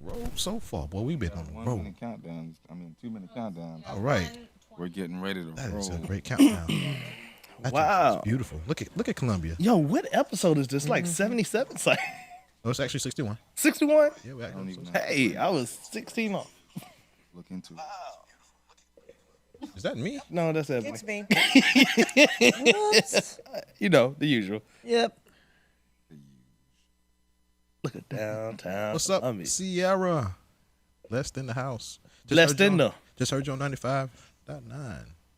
road so far. Boy, we've been on the 1 road. minute countdowns. 2 minute countdowns. All right. We're getting ready to That roll. is a great countdown. Wow. It's beautiful. Look at Columbia. Yo, what episode is this? Like 77? Like Oh, it's actually 61. 61? Yeah, we don't even know. Hey, I was 16 off. Look into it. Is that me? No, that's It's Ebony. me. Whoops. You know, the usual. Yep. Look at downtown. What's up, Columbia. Sierra? Blessed in the house. Blessed in the. Just heard you on 95.9.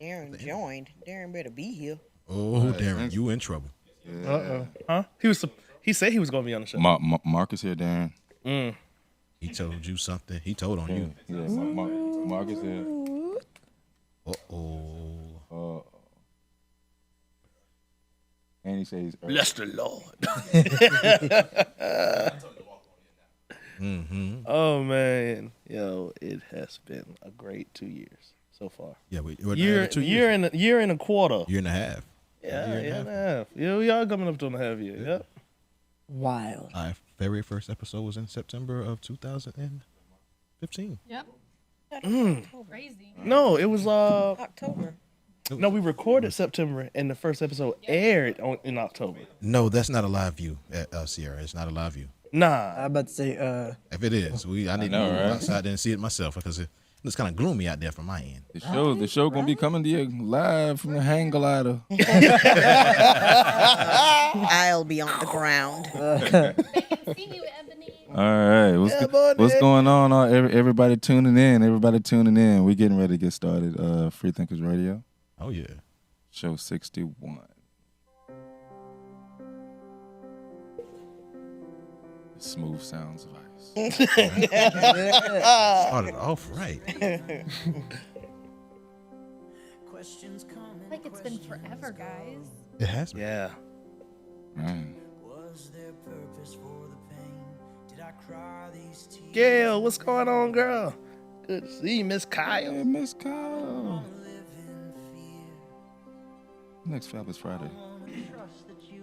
Darren joined. Darren better be here. Oh, Darren, you in trouble. Huh? He said he was gonna be on the show. Marcus here, Darren. He told you something. He told on you. Yeah, Marcus here. Uh-oh. And he says he's early. Bless the Lord. Oh man, yo, it has been a great 2 years so far. Yeah, we're Year and a quarter. Year and a half. Yeah, year and a half. Yeah, we are coming up to a half year. Yep. Wild. Our very first episode was in September of 2015. Yep. Crazy. No, it was October. no, we recorded September and the first episode aired in October. No, that's not a live view at Sierra. It's not a live view. Nah. I about to say, If it is, I need to know, go right? outside and see it myself because it looks kind of gloomy out there from my end. The show gonna be coming to you live from the hang glider. I'll be on the ground. See you, Ebony. All right, what's going on? Everybody tuning in. We getting ready to get started. Freethinkers Radio, Oh yeah. show 61. Smooth sounds of ice. Started off right. Like it's been forever, guys. It has been. Yeah. Man. Gail, what's going on, girl? Good to see you, Miss Kyle. Hey, Miss Kyle. Next Fabulous Friday.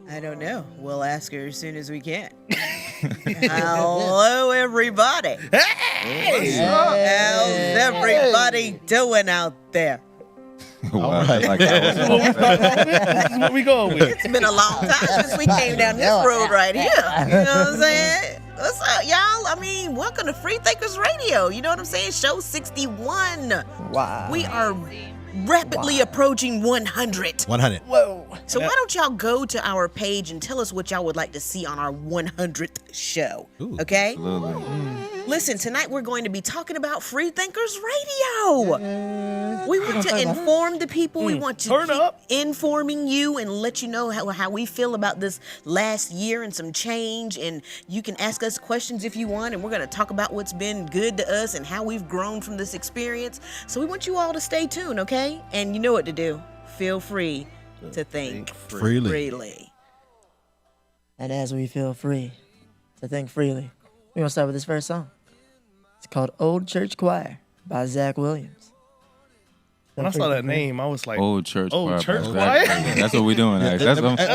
I don't know. We'll ask her as soon as we can. Hello, everybody. Hey! How's everybody doing out there? Wow, right. like that was- This is what we going with. It's been a long time since we came down this road right here. You know what I'm saying? What's up, y'all? I mean, welcome to Freethinkers Radio. You know what I'm saying? Show 61. Wow. We are rapidly approaching 100. 100. Whoa. So why don't y'all go to our page and tell us what y'all would like to see on our 100th show, Ooh. okay? Absolutely. Listen, tonight we're going to be talking about Freethinkers Radio. We want to inform the people. We want to Turn keep up. informing you and let you know how we feel about this last year and some change. And you can ask us questions if you want, and we're going to talk about what's been good to us and how we've grown from this experience. So we want you all to stay tuned, okay? And you know what to do. Feel free to think Freely. freely. And as we feel free to think freely, we're going to start with this first song. It's called Old Church Choir by Zach Williams. When I saw that name, I was like, Old church Old choir. church That's- choir? That's what we doing. That's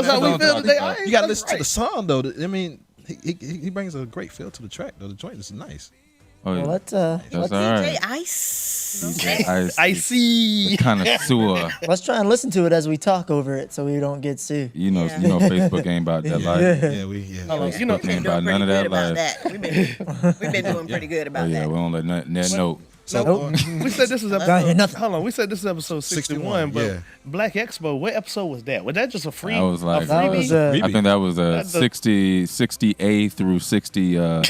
how we feel today. You got to listen to the song, though. I mean, he brings a great feel to the track, though. The joint is nice. Oh, yeah. Well, let's That's all DJ right. Ice. DJ I see. Connoisseur. let's try and listen to it as we talk over it so we don't get sued. You know, Facebook ain't about that life. Yeah, Hold on, you know, Facebook ain't about none of that life. We've been doing pretty good Oh about yeah, that. we don't let that note. So, we said this is Don't hear episode. nothing. Hold on, we said this is episode 61, but yeah. Black Expo. What episode was that? Was that just a free? That was like- a That freebie? was I think that was That's a- 60A through 60 Y.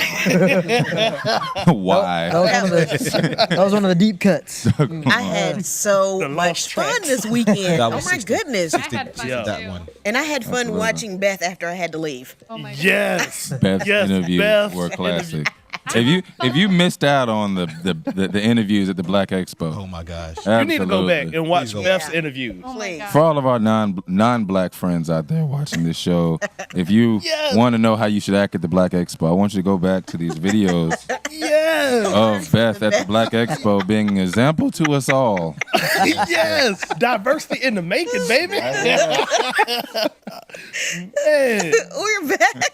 that was one of the deep cuts. I had so The much lost fun tracks. this weekend. That Oh was my 60. goodness. I had fun Yeah. that too. one. And I had fun watching Beth after I had to leave. Oh my god. Yes. Yes, Beth's interviews Beth's were classic. If you missed out on the interviews at the Black Expo, Oh, my gosh. You need to go back absolutely. and watch Please go Beth's back. interviews. Oh my Please. god. For all of our non-black friends out there watching this show, if you Yes. want to know how you should act at the Black Expo, I want you to go back to these videos Yes. of Beth at the Black Expo being an example to us all. Yes. Diversity in the making, baby. Man. We're back.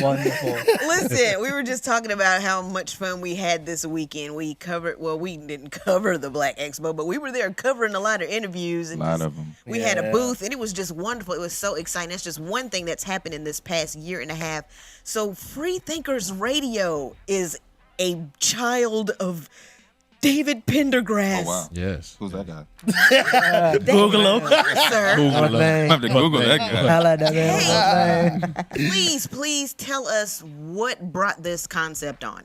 Wonderful. Listen, we were just talking about how much fun we had this weekend. We didn't cover the Black Expo, but we were there covering a lot of interviews. And A lot of them. We had a booth, and it was just wonderful. It was so exciting. That's just one thing that's happened in this past year and a half. So Freethinkers Radio is a child of David Pendergrass. Oh, wow. Yes. Who's that guy? Google him. Sir. What I name? have to Google that guy. Highlight that man. What name? Please tell us what brought this concept on.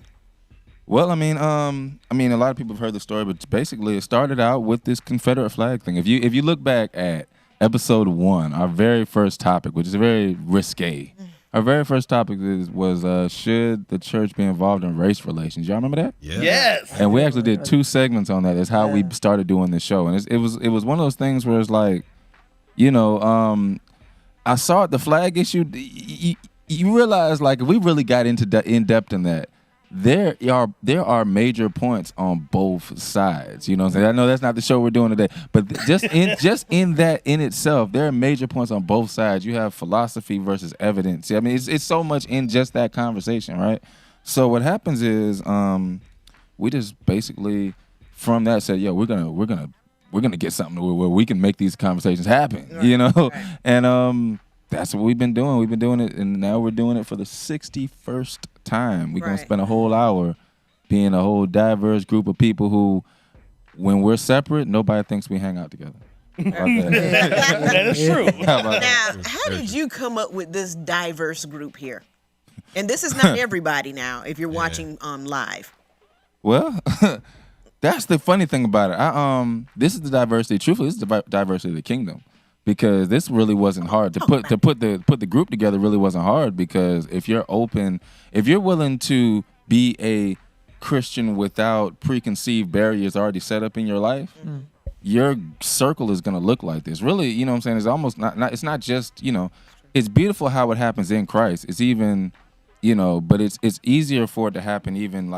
Well, I mean, a lot of people have heard the story, but basically it started out with this Confederate flag thing. If you look back at episode 1, our very first topic, which is very risque. Our very first topic was should the church be involved in race relations? Y'all remember that? Yeah. Yes. And we actually did 2 segments on that. That's how we started doing this show. And it was one of those things where it's like, I saw the flag issue. You realize, like, if we really got into in depth in that, there are major points on both sides. You know what I'm saying? I know that's not the show we're doing today, but just in that in itself, there are major points on both sides. You have philosophy versus evidence. I mean, it's so much in just that conversation, right? So what happens is we just basically from that said, yo, we're gonna get something where we can make these conversations happen, and that's what we've been doing. We've been doing it, and now we're doing it for the 61st time. We're going to spend a whole hour being a whole diverse group of people who, when we're separate, nobody thinks we hang out together. That is true. How about that? Now, how did you come up with this diverse group here? And this is not everybody now, if you're watching live. Well, that's the funny thing about it. This is the diversity. Truthfully, this is the diversity of the kingdom. Because this really wasn't hard to put the group together. Really wasn't hard, because if you're open, if you're willing to be a Christian without preconceived barriers already set up in your life, your circle is going to look like this. Really, you know what I'm saying? It's almost not. It's not just, it's beautiful how it happens in Christ. It's even, but it's easier for it to happen even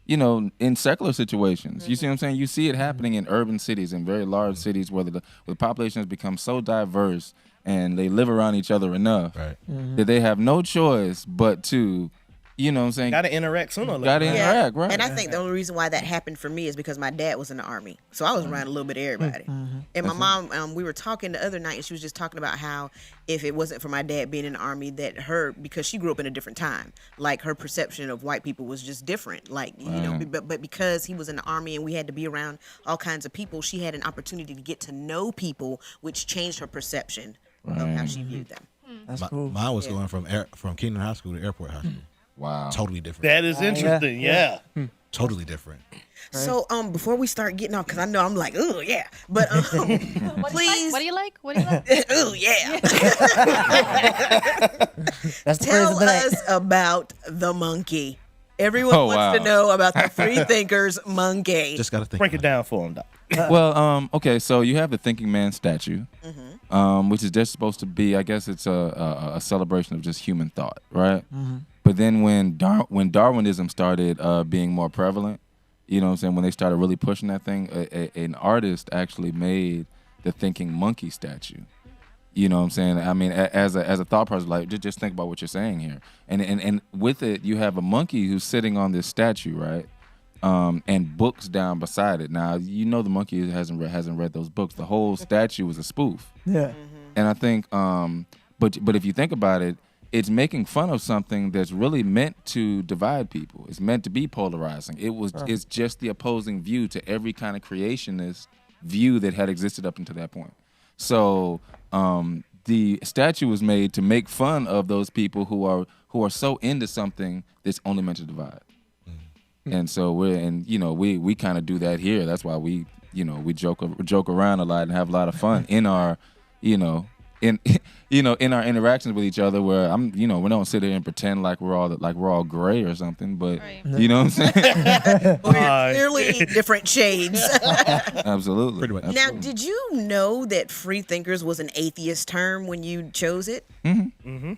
in secular situations. You see what I'm saying? You see it happening in urban cities, in very large cities where the population has become so diverse and they live around each other enough that they have no choice but to, you know what I'm saying? Got to interact sooner or later. Got to interact, right? And I think the only reason why that happened for me is because my dad was in the Army. So I was around a little bit of everybody. And my mom, we were talking the other night, and she was just talking about how if it wasn't for my dad being in the Army, that because she grew up in a different time, like her perception of white people was just different. Like, but because he was in the Army and we had to be around all kinds of people, she had an opportunity to get to know people, which changed her perception of how she viewed them. That's cool. Mine was going from Kingdom High School to Airport High School. Wow. Totally different. That is interesting. Yeah. Totally different. So before we start getting off, because I know I'm like, oh yeah, but please, What do you like? What do you like? oh yeah, That's the phrase tell of the night. us about the monkey. Everyone Oh, wants wow. to know about the Freethinkers monkey. Just got to think. Break it down for him, Doc. Well, okay, so you have the Thinking Man statue, which is just supposed to be, I guess it's a celebration of just human thought, right? But then when Darwinism started being more prevalent, you know what I'm saying, when they started really pushing that thing, an artist actually made the Thinking Monkey statue. You know what I'm saying? I mean, as a thought process, like just think about what you're saying here. And with it, you have a monkey who's sitting on this statue, right? And books down beside it. Now, the monkey hasn't read those books. The whole statue was a spoof. Yeah. And I think, but if you think about it, it's making fun of something that's really meant to divide people. It's meant to be polarizing. It's just the opposing view to every kind of creationist view that had existed up until that point. So the statue was made to make fun of those people who are so into something that's only meant to divide. And so we kind of do that here. That's why we joke around a lot and have a lot of fun in our in our interactions with each other, where we don't sit there and pretend like we're all gray or something, but you know what I'm saying? We're clearly different shades. Absolutely. Pretty much. Now, Absolutely. did you know that Freethinkers was an atheist term when you chose it?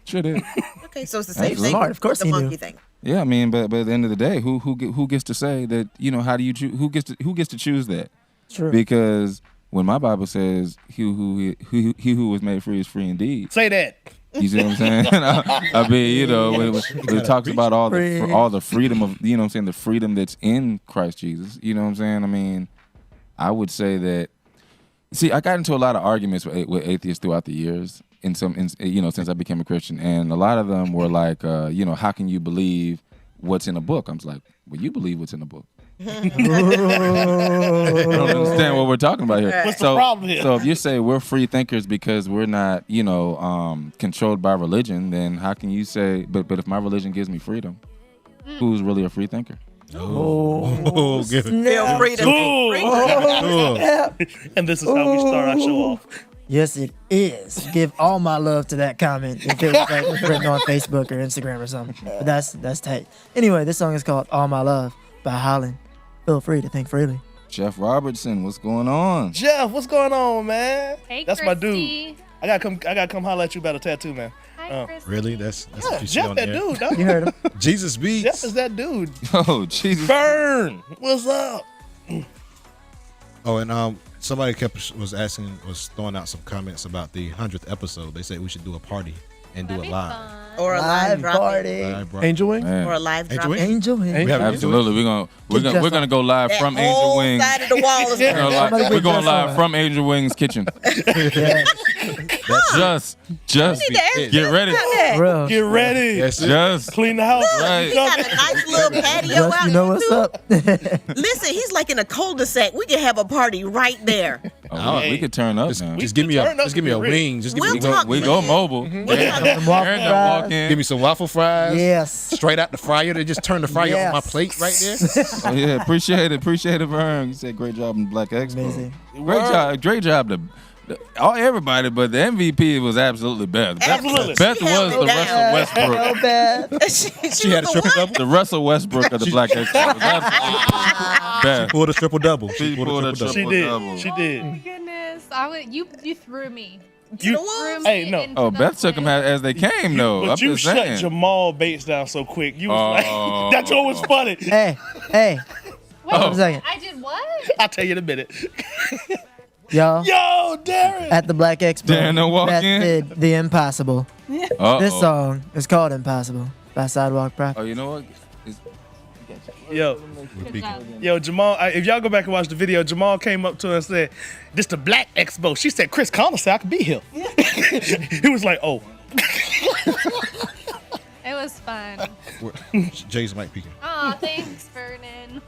Sure did. Okay, so it's the same Absolutely. thing Smart, with of course the he monkey knew. thing. Yeah, I mean, but at the end of the day, who gets to say that? How do you who gets to choose that? True. Because when my Bible says he who was made free is free indeed. Say that. You see what I'm saying? I mean, you know, when it talks about all the freedom of, you know what I'm saying, the freedom that's in Christ Jesus. You know what I'm saying? I mean, I would say that. See, I got into a lot of arguments with atheists throughout the years, you know, since I became a Christian, and a lot of them were like, you know, how can you believe what's in a book? I'm just like, well, you believe what's in a book. I don't understand what we're talking about here. What's the problem here? So if you say we're free thinkers because we're not, you know, controlled by religion, then how can you say, but if my religion gives me freedom, who's really a free thinker? Oh, give it. Feel free to Ooh. And this is how we start our show off. Yes, it is. Give all my love to that comment if it was like written on Facebook or Instagram or something. But that's tight. Anyway, this song is called All My Love by Holland. Feel free to think freely. Jeff Robertson, what's going on? Jeff, what's going on, man? Hey, That's my dude. Christy. I gotta come holler at you about a tattoo, man. Hi, Christy. Really? That's Yeah, what you see Jeff, on that there. dude, dog. You heard him. Jesus beats. Jeff is that dude. Oh, Jesus. Burn. What's up? Oh, and somebody was throwing out some comments about the 100th episode. They said we should do a party and do That'd it be live. fun. Or a live drop. party. Live, bro. Angel Wing? Man. Or a live Angel drop. Wing? Angel Wing. We have Absolutely, we're gonna go live That from Angel whole Wings. side of the wall is We're gonna Somebody we're get going Jeff live on. from Angel Wings kitchen. Yeah, Just to ask get ready. about that. bro. Get ready. Yes, sir. Just Clean the house. Right. He got a nice little patio Just, out you know here, what's too. up. Listen, he's like in a cul-de-sac. We can have a party right there. oh, we could turn up now. Just give me a turn up just give me to a be ready. wing. Just give We'll me talk. We go mobile. Some Aaron waffle don't fries. walk in. give me some waffle fries. Yes. Straight out the fryer. They just turn the fryer on my Yes. plate right there. Oh yeah, appreciate it, Vern. You said great job in Black Expo. Amazing. Great job to everybody, but the MVP was absolutely Beth. Absolutely. Beth She held was it the down. Russell Westbrook. So bad. She had a triple double. The Russell Westbrook of the Black Expo. Was absolutely Beth. Pulled a triple double. She pulled a triple She double. did. She did. Oh my goodness. I would, you threw me. You, Threw me hey, no. into Oh, the Beth took them pit. as they came, though. But I'm you just shut saying. Jamal Bates down so quick. You was Oh. like, that joke was funny. Hey, Wait, Oh. a second. I did what? I'll tell you in a minute. Y'all. Yo, Darren. At the Black Expo, Darren don't walk Beth in? did The Impossible. Uh-oh. This song is called Impossible by Sidewalk Prophet. Oh, you know what? It's- Yo, Good job. yo, Jamal, if y'all go back and watch the video, Jamal came up to her and said, this the Black Expo. She said, Chris Connor said I could be here. He was like, oh. It was fun. Jay's mic peeking. Aw, thanks, Vernon.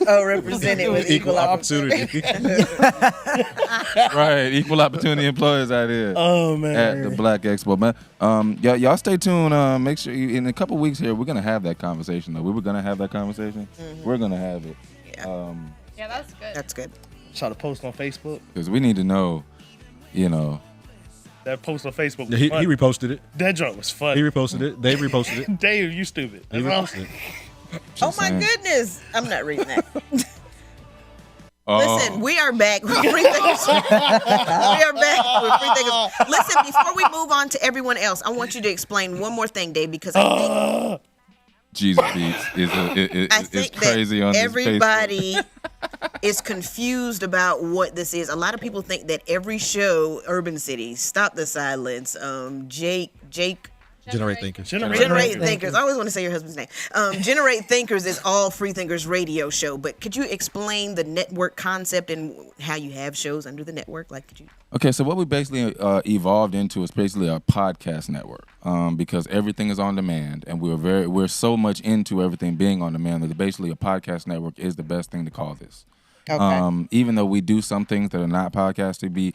Represented with Equal opportunity. Right, equal opportunity employers out here. Oh, man. At the Black Expo, man. Y'all stay tuned. Make sure in a couple weeks here we're gonna have that conversation. Though we were gonna have that conversation. We're gonna have it. Yeah, that's good. That's good. Try to post on Facebook. Because we need to know, you know. That post on Facebook was He funny. reposted it. That joke was He funny. reposted it. Dave reposted it. Dave, you stupid. He That's all. reposted it. Oh Just my saying. goodness. I'm not reading that. Oh. Listen, we are back with Freethinkers. We are back with Freethinkers. Listen, before we move on to everyone else, I want you to explain one more thing, Dave, because I think Jesus Beats is I think crazy that on this everybody is confused about what this is. A lot of people think that every show, Urban City, Stop the Silence, Jake, Generate thinkers. Generate Thinkers. I always want to say your husband's name. Generate Thinkers is all Freethinkers radio show. But could you explain the network concept and how you have shows under the network? Like, could you? Okay, so what we basically evolved into is basically a podcast network, because everything is on demand, and we're so much into everything being on demand that basically a podcast network is the best thing to call this. Okay. Even though we do some things that are not podcasting,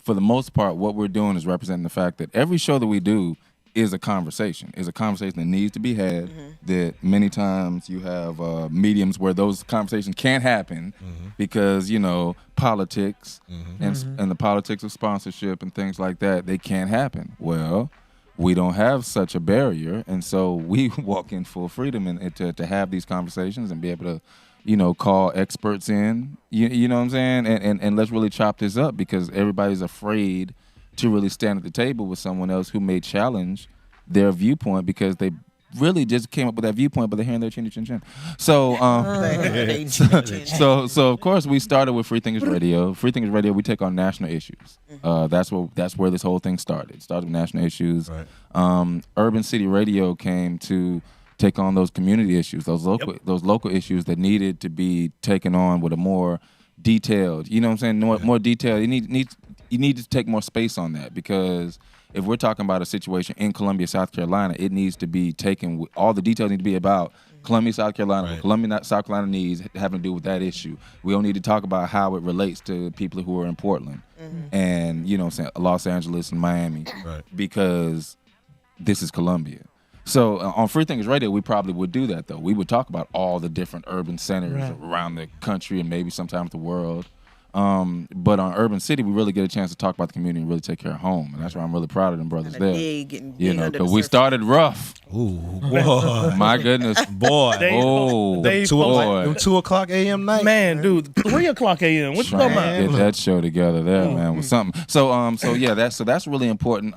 for the most part, what we're doing is representing the fact that every show that we do is a conversation that needs to be had. That many times you have mediums where those conversations can't happen because, you know, politics and the politics of sponsorship and things like that, they can't happen. Well, we don't have such a barrier, and so we walk in full freedom and to have these conversations and be able to, you know, call experts in, you know what I'm saying, and let's really chop this up, because everybody's afraid to really stand at the table with someone else who may challenge their viewpoint because they really just came up with that viewpoint, but they're hearing their chin chin chin. So so of course we started with Freethinkers Radio. Freethinkers Radio, we take on national issues. That's where this whole thing started. It started with national issues. Right. Urban City Radio came to take on those community issues, those local issues that needed to be taken on with a more detailed, you know what I'm saying, more detailed. You need to take more space on that, because if we're talking about a situation in Columbia, South Carolina, it needs to be taken. All the details need to be about Columbia, South Carolina. Right. What Columbia, South Carolina needs having to do with that issue. We don't need to talk about how it relates to people who are in Portland and Los Angeles and Miami, Right. because this is Columbia. So on Freethinkers Radio, we probably would do that, though. We would talk about all the different urban centers around the country and maybe sometimes the world. But on Urban City, we really get a chance to talk about the community and really take care of home. And that's why I'm really proud of them brothers there. Because we started rough. Ooh, boy. My goodness. Boy. Them 2 o'clock a.m. night. Man, dude, 3 o'clock a.m. What you talking about? Get that show together there, man, with something. So yeah, that's really important.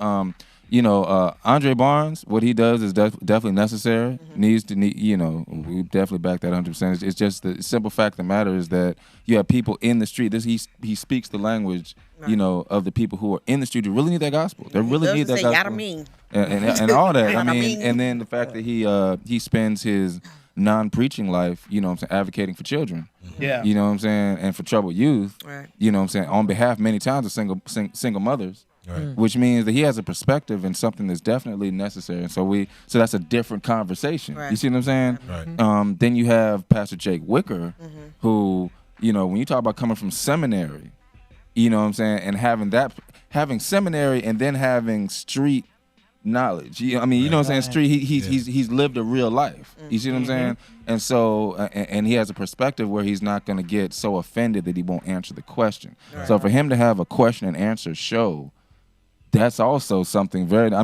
Andre Barnes, what he does is definitely necessary. We definitely back that 100%. It's just the simple fact of the matter is that you have people in the street. He speaks the language, of the people who are in the street who really need that gospel. They really need that gospel. And all that. I mean, and then the fact that he spends his non-preaching life, advocating for children. Yeah. You know what I'm saying? And for troubled youth. Right. You know what I'm saying? On behalf many times of single mothers. Right. Which means that he has a perspective and something that's definitely necessary. And so that's a different conversation. Right. You see what I'm saying? Right. Then you have Pastor Jake Wicker, who, when you talk about coming from seminary, you know what I'm saying, and having seminary and then having street knowledge. You know what I'm saying? Street. He's lived a real life. You see what I'm saying? And so, and he has a perspective where he's not going to get so offended that he won't answer the question. Right. So for him to have a question and answer show, that's also something very. I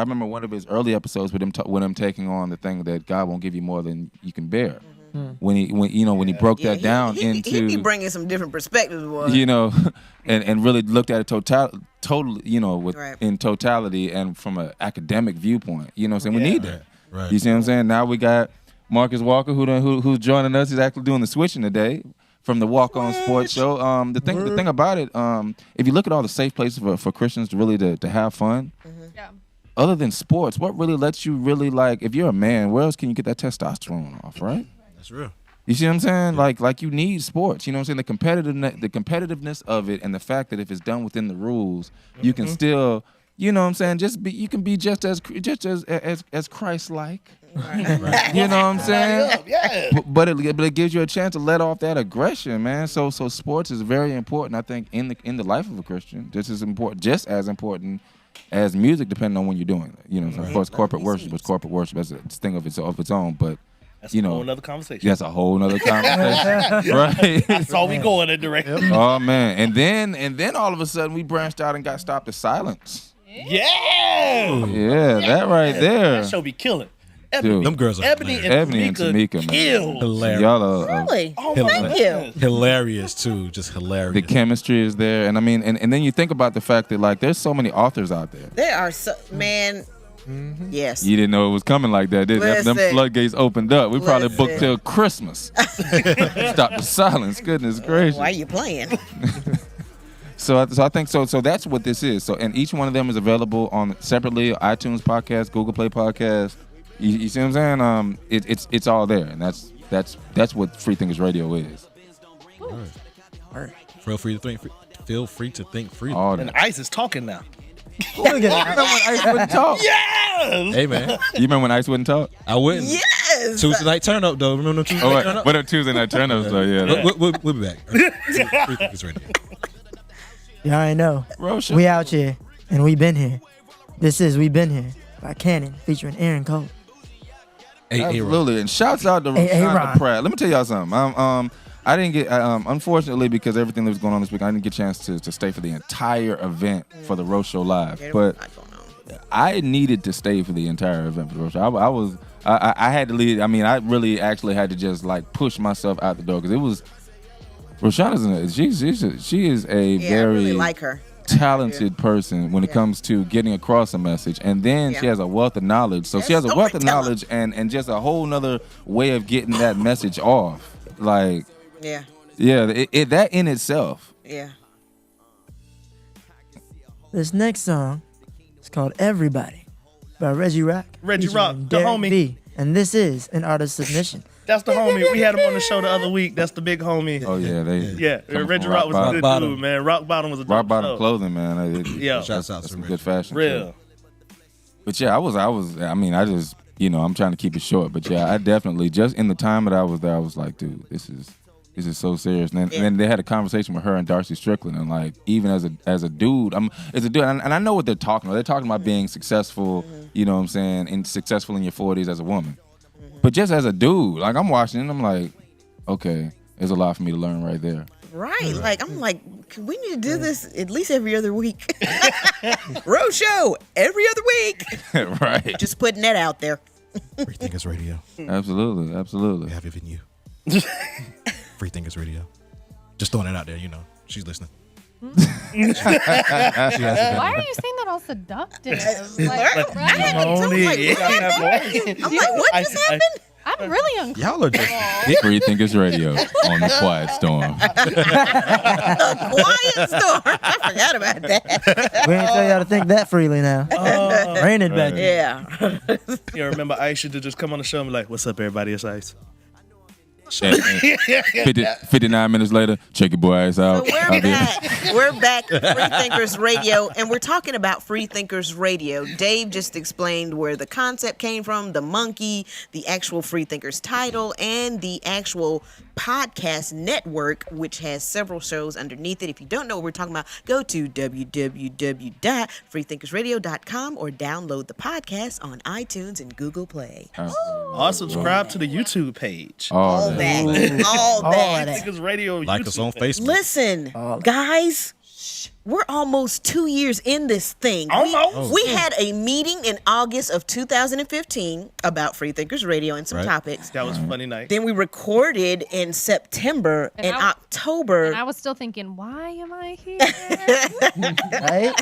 remember one of his early episodes with him taking on the thing that God won't give you more than you can bear. When he broke that down into, he be bringing some different perspectives, boy. And really looked at it in totality and from an academic viewpoint. You know what I'm saying? We need that. Right. You see what I'm saying? Now we got Marcus Walker who's joining us. He's actually doing the switching today from the Walk On Sports Show. The thing about it, if you look at all the safe places for Christians to have fun, other than sports, what really lets you really, like, if you're a man, where else can you get that testosterone off, right? That's real. You see what I'm saying? Yeah. Like you need sports. You know what I'm saying? The competitiveness of it, and the fact that if it's done within the rules, you can still, you know what I'm saying? You can be just as Christ-like. Right. You know what I'm saying? Yeah. But it gives you a chance to let off that aggression, man. So sports is very important, I think, in the life of a Christian. Just as important as music, depending on when you're doing it. You know, of course, corporate worship as a thing of its own, but. That's a whole nother conversation. That's a whole nother conversation. Right. That's all we go in that direction. Oh man. And then all of a sudden we branched out and got stopped at silence. Yeah. Yeah, that right there. That show be killing. Dude, them girls are Ebony and Tamika, man. Killed. Hilarious. Y'all are Really? Oh Thank you. hilarious too. Just hilarious. the chemistry is there. And I mean, and then you think about the fact that, like, there's so many authors out there. There are man. Yes. You didn't know it was coming like that, did you? Them floodgates opened up. We probably booked till Christmas. Stop the silence. Goodness gracious. Why are you playing? So I think so that's what this is. So, and each one of them is available on separately, iTunes podcast, Google Play podcast. You see what I'm saying? It's all there, and that's what Freethinkers Radio is. All right. Feel free to think freely. All And that. Ice is talking now. Look at that. Remember when Ice wouldn't talk? Yes. Hey man, You remember when Ice wouldn't talk? I wouldn't. Yes. Tuesday night turn up though. Remember Tuesday Oh, night turn up? what a Tuesday night turn-ups though, yeah. We'll be back. Freethinkers Radio. You already know. Rosha. We out here, and we been here. This is We Been Here by Cannon, featuring Aaron Cole. Hey, Absolutely, and shouts out to Hey, Rashonda Ron. Pratt. Let me tell y'all something. I didn't get, unfortunately, because everything that was going on this week, I didn't get a chance to stay for the entire event for the Roast Show Live. But I needed to stay for the entire event for the Roast Show. I had to leave. I mean, I really actually had to just like push myself out the door because it was. Rashonda's she is a Yeah, very I really like her. talented person when it comes to getting across a message, and then she Yeah. has a wealth of knowledge. So she has a wealth of knowledge and just a whole nother way of getting that message off. Like, Yeah. yeah, that in itself. Yeah. This next song is called "Everybody" by Reggie Rock. Reggie featuring Rock, the Derek homie. B. And this is an artist submission. That's the homie. We had him on the show the other week. That's the big homie. Oh yeah, they Yeah, coming Reggie from Rock was a good Bottom. dude, man. Rock Bottom was a rock dope bottom show. clothing, man. Yeah. Shouts out That's to some Reggie. good fashion. Real. But yeah, I was. I mean, I just, I'm trying to keep it short. But yeah, I definitely, just in the time that I was there, I was like, dude, this is so serious. And then they had a conversation with her and Darcy Strickland, and like, even as a dude, and I know what they're talking about. They're talking about being successful, you know what I'm saying, and successful in your 40s as a woman. But just as a dude, like, I'm watching and I'm like, okay, there's a lot for me to learn right there. Right. Like, I'm like, we need to do this at least every other week. Road show every other week. Right. Just putting that out there. Freethinkers Radio. Absolutely. We have it in you. Freethinkers Radio. Just throwing it out there, she's listening. Why are you saying that all seductive? Like, right? I'm like, what just happened? I'm really uncomfortable. Y'all are just Freethinkers Radio on the Quiet Storm. Quiet storm. I forgot about that. We ain't tell y'all to think that freely now. Rain it back. Yeah. You remember Ice used to just come on the show and be like, "What's up, everybody? It's Ice." And 59 minutes later, check your boy ass out. So we're back. We're back at Freethinkers Radio, and we're talking about Freethinkers Radio. Dave just explained where the concept came from, the monkey, the actual Freethinkers title, and the actual podcast network, which has several shows underneath it. If you don't know what we're talking about, go to www.freethinkersradio.com or download the podcast on iTunes and Google Play. Or subscribe to the YouTube page. All that. All that. Freethinkers Radio. like YouTube us on page. Facebook. Listen, guys, we're almost 2 years in this thing. Almost. We had a meeting in August of 2015 about Freethinkers Radio and some Right. topics. That was a funny night. Then we recorded in September and I October. I was still thinking, why am I here? Right?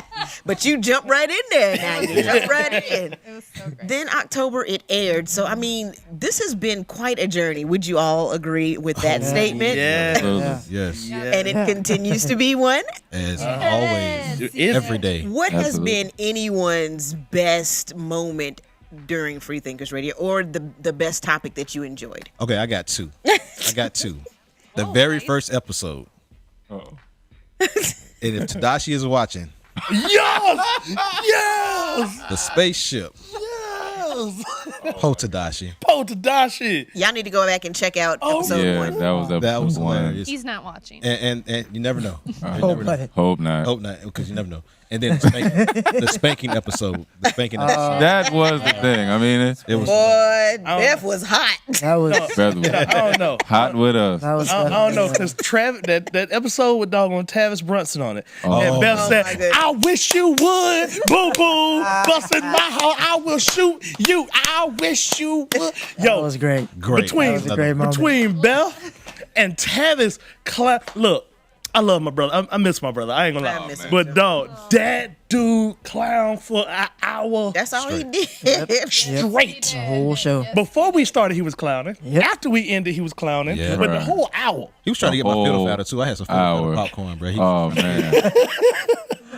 But you jumped right in there now. You jumped right in. It was so great. Then October it aired. So, I mean, this has been quite a journey. Would you all agree with that statement? Yeah. Absolutely. Yes. And it continues to be one. As always. Every day. What has Absolutely. been anyone's best moment during Freethinkers Radio, or the best topic that you enjoyed? Okay, I got two. The very first episode. Uh-oh. And if Tadashi is watching, Yes! Yes! the spaceship. Po Tadashi. Po Tadashi. Y'all need to go back and check out episode Yeah, one. that was That was one. hilarious. He's not watching. And you never know. You Hope never know. not. Hope not. Hope not, because you never know. And then the spanking episode. The spanking episode. That was the thing. I mean, It was Boy, Beth was hot. That was I don't know. hot with us. that was. I don't know, because that episode with doggone Tavis Brunson on it. Oh. And Beth Oh, said, my goodness. I wish you would. Boom, boom. Busting my heart. I will shoot you. I wish you would. That Yo, was great. great. between- That was a great moment. between Beth and Tavis, look, I love my brother. I miss my brother. I ain't gonna I lie. miss him But too. dog, that dude clown for an hour That's all he did. straight. The whole show. Before we started, he was clowning. Yep. After we ended, he was clowning. Yeah. But the Right. whole hour. He was trying to get my The fiddle whole fatter too. I had some fiddle hour. fatter popcorn, bro. Oh man.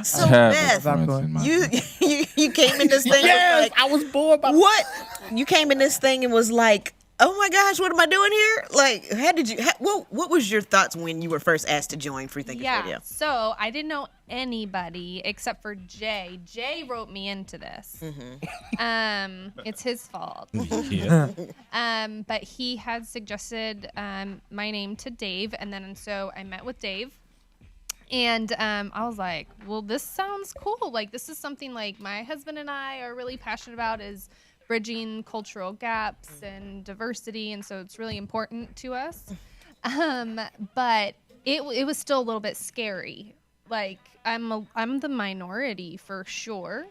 So Tavis Beth, Brunson, my you came in this thing and was Yes, like, I was bored by what? You came in this thing and was like, oh my gosh, what am I doing here? Like, what was your thoughts when you were first asked to join Freethinkers Yeah. Radio? So I didn't know anybody except for Jay. Jay wrote me into this. It's his fault. Yeah. But he had suggested my name to Dave, and then so I met with Dave. And I was like, well, this sounds cool. Like, this is something like my husband and I are really passionate about, is bridging cultural gaps and diversity. And so it's really important to us. But it was still a little bit scary. Like, I'm the minority for sure.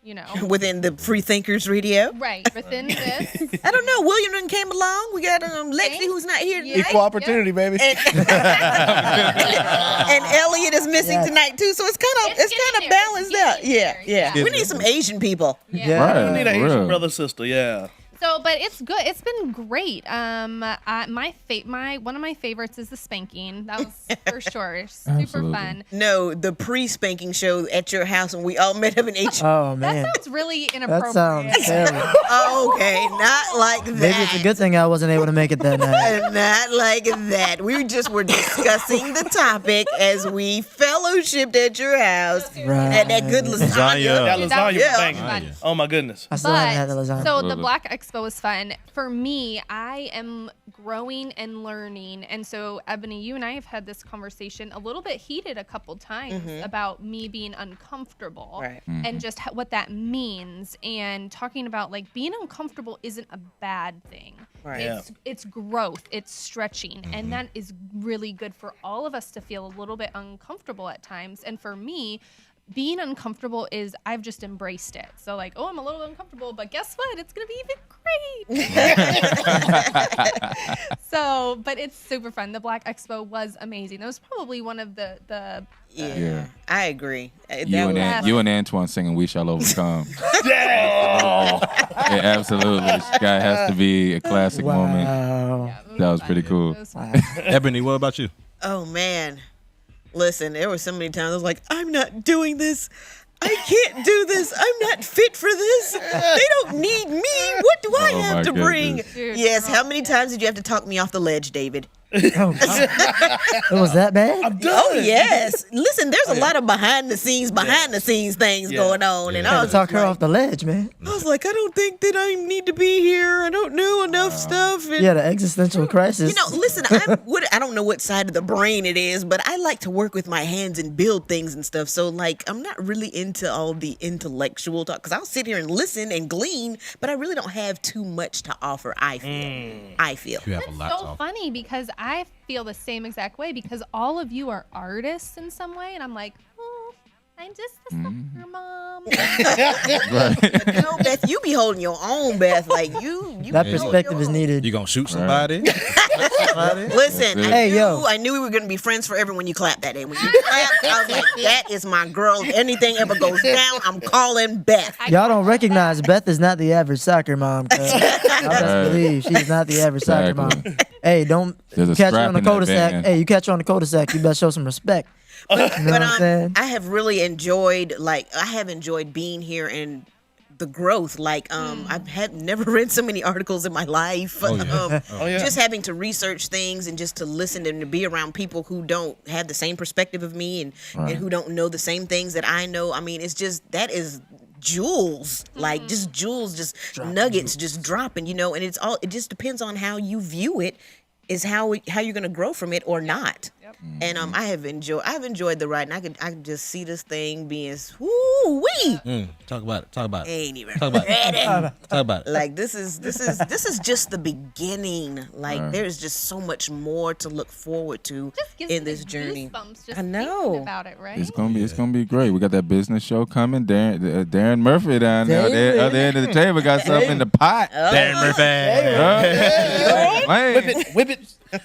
you know. Within the Freethinkers radio. Right, within this. I don't know. William done came along. We got Lexi, who's not here tonight. Equal opportunity, baby. And Elliot is missing tonight too, so it's kind of balanced out. Yeah. We need some Asian people. Yeah. Right. We need an for Asian real. brother sister. Yeah. So, but it's good. It's been great. One of my favorites is the spanking. That was for sure super Absolutely. fun. No, the pre-spanking show at your house when we all met up in H. Oh That man, sounds really that inappropriate. sounds terrible. Okay, not like that. Maybe it's a good thing I wasn't able to make it that night. Not like that. We just were discussing the topic as we fellowshipped at your house. Right. At that good lasagna. That Dude, lasagna was yeah. banging. fun. Oh my goodness. I still haven't had the lasagna. So Love the it. Black Expo was fun. For me, I am growing and learning. And so, Ebony, you and I have had this conversation a little bit heated a couple times about me being uncomfortable Right. and just what that means. And talking about like being uncomfortable isn't a bad thing. Right. It's growth, it's stretching. And that is really good for all of us to feel a little bit uncomfortable at times. And for me, being uncomfortable is I've just embraced it. So like, oh, I'm a little uncomfortable, but guess what? It's gonna be even great. So, but it's super fun. The Black Expo was amazing. That was probably one of the Yeah. I agree. You and Antoine singing "We Shall Overcome." Yeah, absolutely. That has to be a classic moment. Wow. That was pretty cool. It was fun. Ebony, what about you? Oh man. Listen, there were so many times I was like, I'm not doing this. I can't do this. I'm not fit for this. They don't need me. What do I Oh, have my to bring? goodness. Dude, Yes, how many times did you have to talk me off the ledge, David? Oh, God. It was that bad? Oh yes. Listen, there's a lot of behind the scenes things going on, and I I had was to talk just her like, off the ledge, man. I was like, I don't think that I need to be here. I don't know enough stuff. And, Yeah, the existential crisis. you know, listen, I don't know what side of the brain it is, but I like to work with my hands and build things and stuff. So, like, I'm not really into all the intellectual talk because I'll sit here and listen and glean, but I really don't have too much to offer. I feel. You have a It's lot to so offer. funny because I feel the same exact way because all of you are artists in some way, and I'm like, oh, I'm just the sucker mom. No, Beth, you be holding your own, Beth. Like you that be holding perspective your is own. needed. You gonna shoot somebody? Listen, That's it. Hey, yo. I knew we were gonna be friends forever when you clapped that day. When you clapped, I was like, that is my girl. If anything ever goes down, I'm calling Beth. Y'all don't recognize Beth is not the average soccer mom. Cuz. I best believe she's not the average soccer mom. Exactly. Hey, don't There's a catch her strap on the in that cul-de-sac. band. Hey, you catch her on the cul-de-sac, you better show some respect. You know what I'm saying? I have really enjoyed, being here and the growth. Like, I've never read so many articles in my life. Oh, yeah. yeah. Just having to research things and just to listen and to be around people who don't have the same perspective of me and who don't know the same things that I know. I mean, it's just, that is jewels, like just jewels, just nuggets, just dropping, you know, and it just depends on how you view it. Is how you're gonna grow from it or not. Yep. And I've enjoyed the ride, and I can just see this thing being woo-wee. Talk about it. Ain't even Talk about it. ready. Talk about it. Like this is just the beginning. Like there's just so much more to look forward to Just gives in me this journey. goosebumps just I know. thinking about it, right? It's gonna be great. We got that business show coming. Darren Murphy down there, David. other end of the table, got something in the pot. Darren Murphy. Whip it.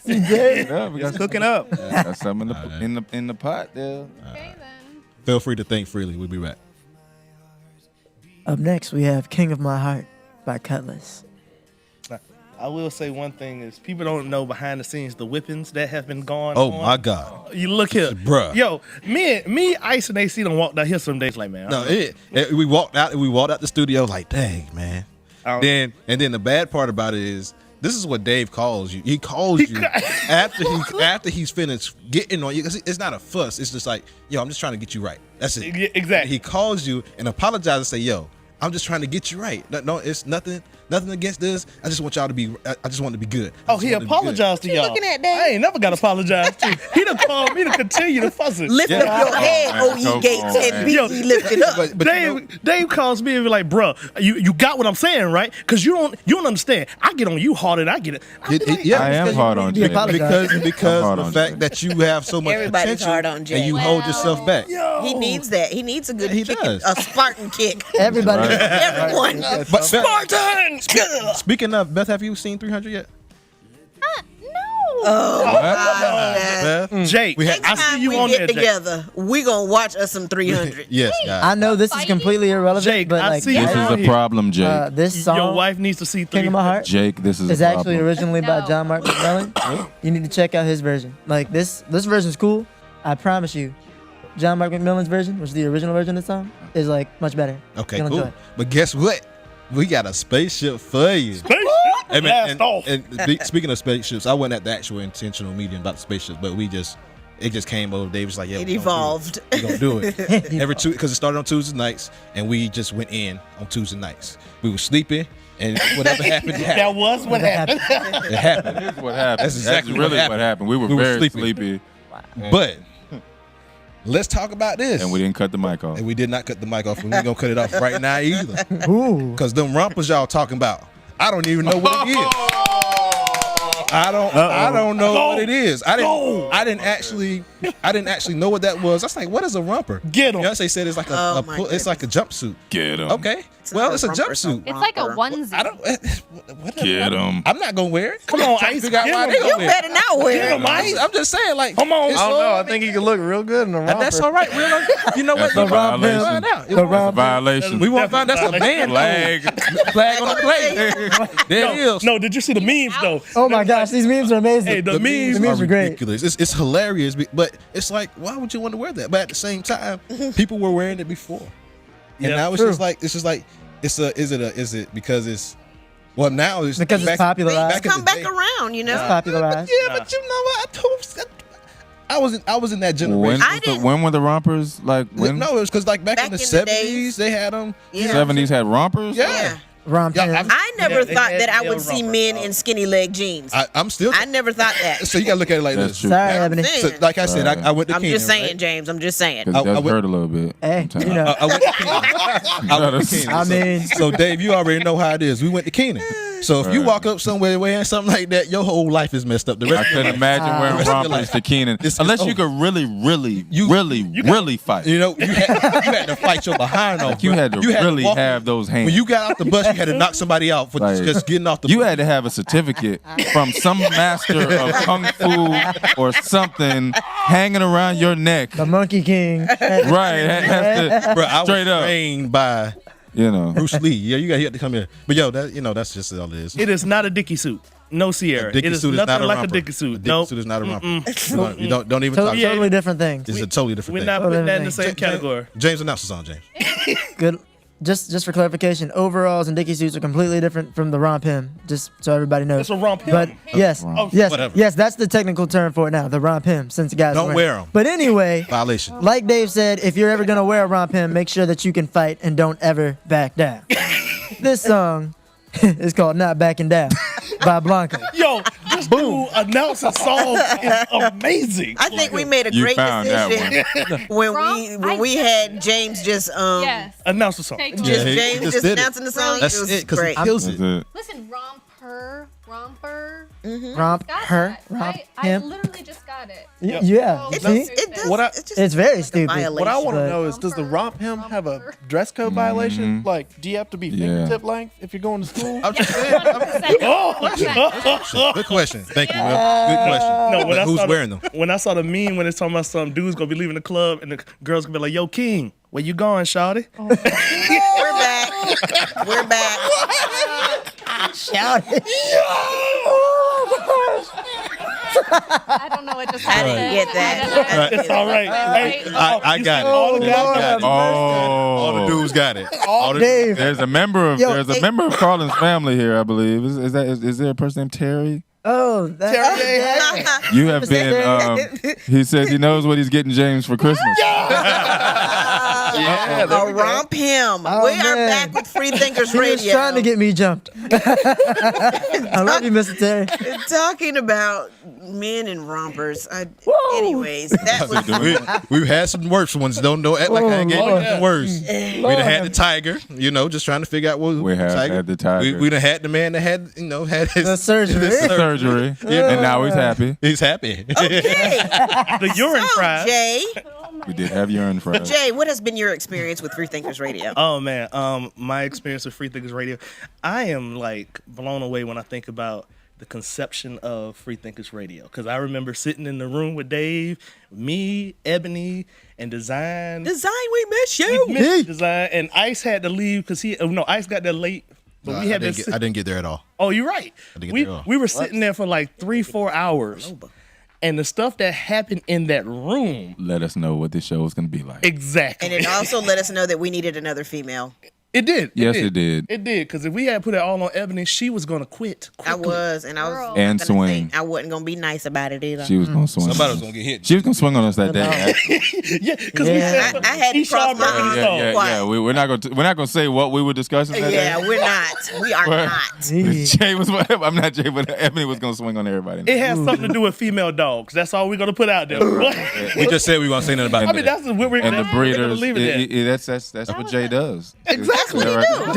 Yeah, we got Cooking up. got something in the pot there. Okay, then. Feel free to think freely. We'll be back. Up next, we have King of My Heart by Cutlass. I will say one thing is people don't know behind the scenes the whippings that have been going Oh on. my God. You look here, Bruh. Yo, me, Ice and AC done walked out here some days like, man. No, we walked out the studio like, dang, man. Oh. Then the bad part about it is this is what Dave calls you. He calls you after he's finished getting on you. 'Cause it's not a fuss. It's just like, yo, I'm just trying to get you right. That's it. Yeah, exactly. He calls you and apologizes and say, yo, I'm just trying to get you right. No, it's nothing nothing against this. I just want y'all to be. I just want to be good. He apologized to y'all. looking at Dave? I ain't never got to apologize to. He done called me to continue the fussing. Lift up your head, O ye gates, and be ye lifted up. But Dave calls me and be like, "Bro, you got what I'm saying, right? Because you don't understand. I get on you harder than I get it. I am hard on Jay. because hard the on fact Jay. that you have so much Everybody's potential hard on Jay. and you hold yourself back. He needs that. He needs a good He kick, does. a Spartan kick. Everybody. Right. Everyone. But Spartan. speaking of, Beth, have you seen 300 yet? No. Beth, Jake, Next I time see you we on get there, Jake. together, we gonna watch us some 300. yes, guys. I know this is completely irrelevant, Jake, but I like see you This on is a here. problem, Jake. this song, Your wife needs to see King of My 300. Heart, Jake, this is is a actually problem. originally by No. John Mark McMillan. You need to check out his version. Like this version's cool. I promise you, John Mark McMillan's version, which is the original version of the song, is like much better. Okay, You'll enjoy cool. it. But guess what? We got a spaceship for you. Hey, man, Blast off. Speaking of spaceships, I wasn't at the actual intentional meeting about the spaceships, but it just came over. Dave was like, "Yeah, It we evolved. gonna do it. Every two, because it started on Tuesday nights, and we just went in on Tuesday nights. We were sleeping, and whatever happened, That happened. was what happened. It happened. Here's what happened. That's exactly what really happened. what happened. We were very sleeping. sleepy, But let's talk about this. and we didn't cut the mic off. And we did not cut the mic off. We ain't gonna cut it off right now either. Ooh. Because them rompers y'all talking about, I don't even know what it is. I don't know what it is. I didn't actually know what that was. I was like, what is a romper? Get 'em. Beyonce said it's like Oh, a my it's like a jumpsuit. Get him. Okay. Well, it's a romper, jumpsuit. It's like a romper. onesie. I don't. Whatever. Get him. I'm not gonna wear it. Come on, Trying to Ice. figure out Get why 'em. they gonna You wear better it. not wear it. I'm just saying, like, Come on. it's I don't so- know. I think he can look real good in a romper. And that's all right. We're gonna, you know what? That's a We'll violation. find out. The That's a romper. violation. We won't find. That's a man Flag. flag on the plate. There it is. No, did you see the memes though? Oh my gosh, these memes are amazing. Hey, the memes The memes are great. ridiculous. It's hilarious, but it's like, why would you want to wear that? But at the same time, people were wearing it before, and Yeah. now it's True. just like is it because it's well now it's Because it's popularized. back in Come the back day- around, you know. It's popularized. Yeah, but you know what? I was in that generation. When were the rompers? Like when? No, it was because like back in Back the in the 70s days. they had them. Yeah. 70s had rompers. Yeah. Romp Yeah, pants. I never they thought had that I male would see romper. men in skinny leg jeans. I'm still. I never thought that. So you gotta look at it like That's this. true. Sorry, I'm Ebony. saying. So, like I said, Right. I went to I'm Keenan, just saying, right? James. I'm just saying. Because it I does would- hurt a little bit. Hey, sometimes. you know. I went to Keenan. I went to Keenan. I mean, So Dave, you already know how it is. We went to Keenan. So if you Right. walk up somewhere wearing something like that, your whole life is messed up. The I rest of couldn't your life, imagine wearing Rest of your rompers life. to Keenan It's unless you over. could really fight. You know, you had to fight your behind off. You bro. had to really walk- have those hands. When you got off the bus, you had to knock somebody out for Like, just getting off the You bus. had to have a certificate from some master of kung fu or something hanging around your neck. the Monkey King. Right, has to, Bro, I was straight up. trained by You know. Bruce Lee. Yeah, you got to come here. But yo, that's just all it is. It is not a Dickie suit. No, Sierra. Dickie It is suit is nothing not a like romper. a Dickie suit. A Dickie Nope. suit is not a romper. You don't even talk. Yeah. Totally different things. It's a totally different We're thing. not putting that in the James- same category. James, announce the song, James. Good. Just for clarification, overalls and Dickie suits are completely different from the romp him. Just so everybody knows. It's a romp him. But yes, Oh, yes, whatever. yes, that's the technical term for it now. The romp him, since the guys Don't wear 'em. But anyway, Violation. like Dave said, if you're ever gonna wear a romp him, make sure that you can fight and don't ever back down. This song is called "Not Backing Down" by Blanca. Yo, this dude announcing songs is amazing. I think we made a You great found that decision when we had James just Yes. Announce the song. Take Yeah, just he James just just did it. announcing the song. That's it was it, because great. he kills That's it. it. Listen, romper. Romp Got her, that, romp right? I him. literally just got it. Yeah, It see? does, it does, What I- it's just It's very like a stupid. violation. What I want to But- know is, does the romp him have a Romper. dress code violation? Like, do you have to be fingertip length if you're going to school? I'm just saying. 100%. Good question. Thank you, Will. Good question. No, when But I who's saw wearing them? When I saw the meme when it's talking about some dude's gonna be leaving the club and the girls gonna be like, "Yo, King, where you going, shawty?" We're back. We're back. Shout it. I don't know what just I happened. didn't get that. It's all right. Hey, I got it. all the I guys got it. All the Oh, dudes got it. All the Dave. there's a member of Yo, there's a hey. member of Carlin's family here, I believe. Is there a person named Terry? Oh, that. You have been. He said he knows what he's getting James for Christmas. Yeah, there we go. Romp him. Oh, We are man. back with Freethinkers He was Radio. trying to get me jumped. I love you, Mr. Terry. Talking about men and rompers. Anyways, that was We've had some worse ones. Don't act like I ain't gave Lord. you the worst. We done had the tiger, just trying to figure out what We have had the tiger. We done had the man that had, had his The surgery. Surgery. And now he's happy. He's happy. The urine so, fries. Jay. We did have urine fries. Jay, what has been your experience with Freethinkers Radio? Oh man, my experience with Freethinkers Radio, I am like blown away when I think about the conception of Freethinkers Radio. Because I remember sitting in the room with Dave, me, Ebony, and Design. Design, we miss you. We missed Design, and Ice had to leave because Ice got there late. But No, we had I didn't get there at all. Oh, you're right. didn't get We there at all. we were sitting there for like 3-4 hours, and the stuff that happened in that room. Let us know what this show is going to be like. Exactly. And it also let us know that we needed another female. It did. Yes, it did. It did, because if we had put it all on Ebony, she was going to quit. I quickly. was, and I was Girl. And not gonna swing. say- I wasn't gonna be nice about it either. She was going to swing. Somebody was gonna get hit. She was going to swing on us that day. actually. Yeah, because Yeah. we said I had to Esau cross my American arms. Song. Yeah. We're not going to say what we were discussing that Yeah, day. we're not. We are not. Jay was. I'm not Jay, but Ebony was going to swing on everybody. It has something to do with female dogs. That's all we're going to put out there. We just said we won't say nothing about I mean, that. that's what we're And the that's what we're gonna breeders. leave it at. That's what Jay does. Exactly. That's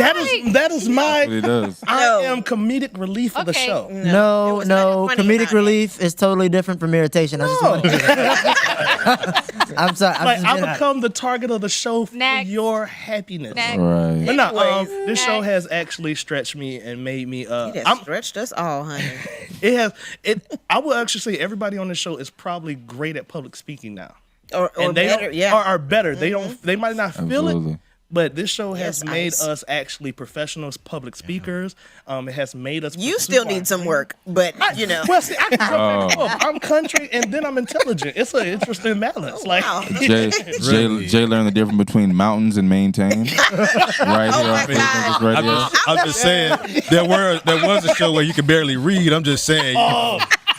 That is what he my. does. I No. am comedic relief of the Okay. show. No, was no. nothing funny Comedic about it. relief is totally different from irritation. I just want to I'm sorry. I'm Like just I being honest. become the target of the show for Next. your happiness. Next. Right. But no, Anyways. this show has actually stretched me and made me. It has stretched us all, honey. It has. I will actually say everybody on this show is probably great at public speaking now. Or And they better, don't, yeah. are better. They don't. They might not feel Absolutely. it, but this show has Yes, made Ice. us actually professional public speakers. It has made us. You pursue still our need some dreams. work, but you know. Well, see, I can jump back and forth. I'm country, and then I'm intelligent. It's an interesting balance. Like, wow. Jay learned the difference between mountains and maintain. Right here on Freethinkers Radio. I'm just saying there was a show where you could barely read. I'm just saying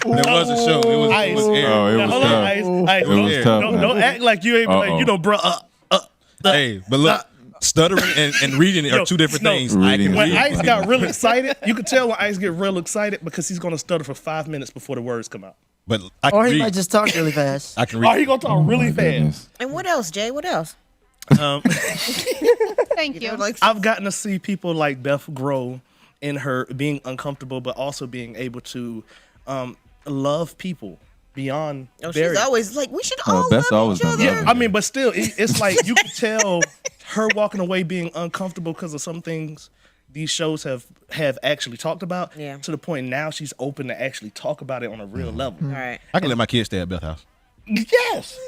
there was a show. It was Ice. aired. Oh, it Now, was hold on, tough. Ice. It was Yeah. tough. Don't, man. don't act like you ain't like, Uh-oh. bro. Hey, but look, stuttering and reading are two different no. things. I Reading can is When read. Ice got real excited, you could tell when Ice get real excited because he's gonna stutter for 5 minutes before the words come out. But I can Or he read. might just talk really fast. I can Oh, read. he gonna talk really My fast. goodness. And what else, Jay? What else? Thank you. Like, I've gotten to see people like Beth grow in her being uncomfortable, but also being able to love people beyond. oh, barriers. she's always like, we should Oh, all Beth's love always each been other. loving. I mean, but still, it's like you can tell her walking away being uncomfortable because of some things these shows have actually talked about. Yeah. To the point now she's open to actually talk about it on a real level. All right. I can let my kids stay at Beth House. Yes,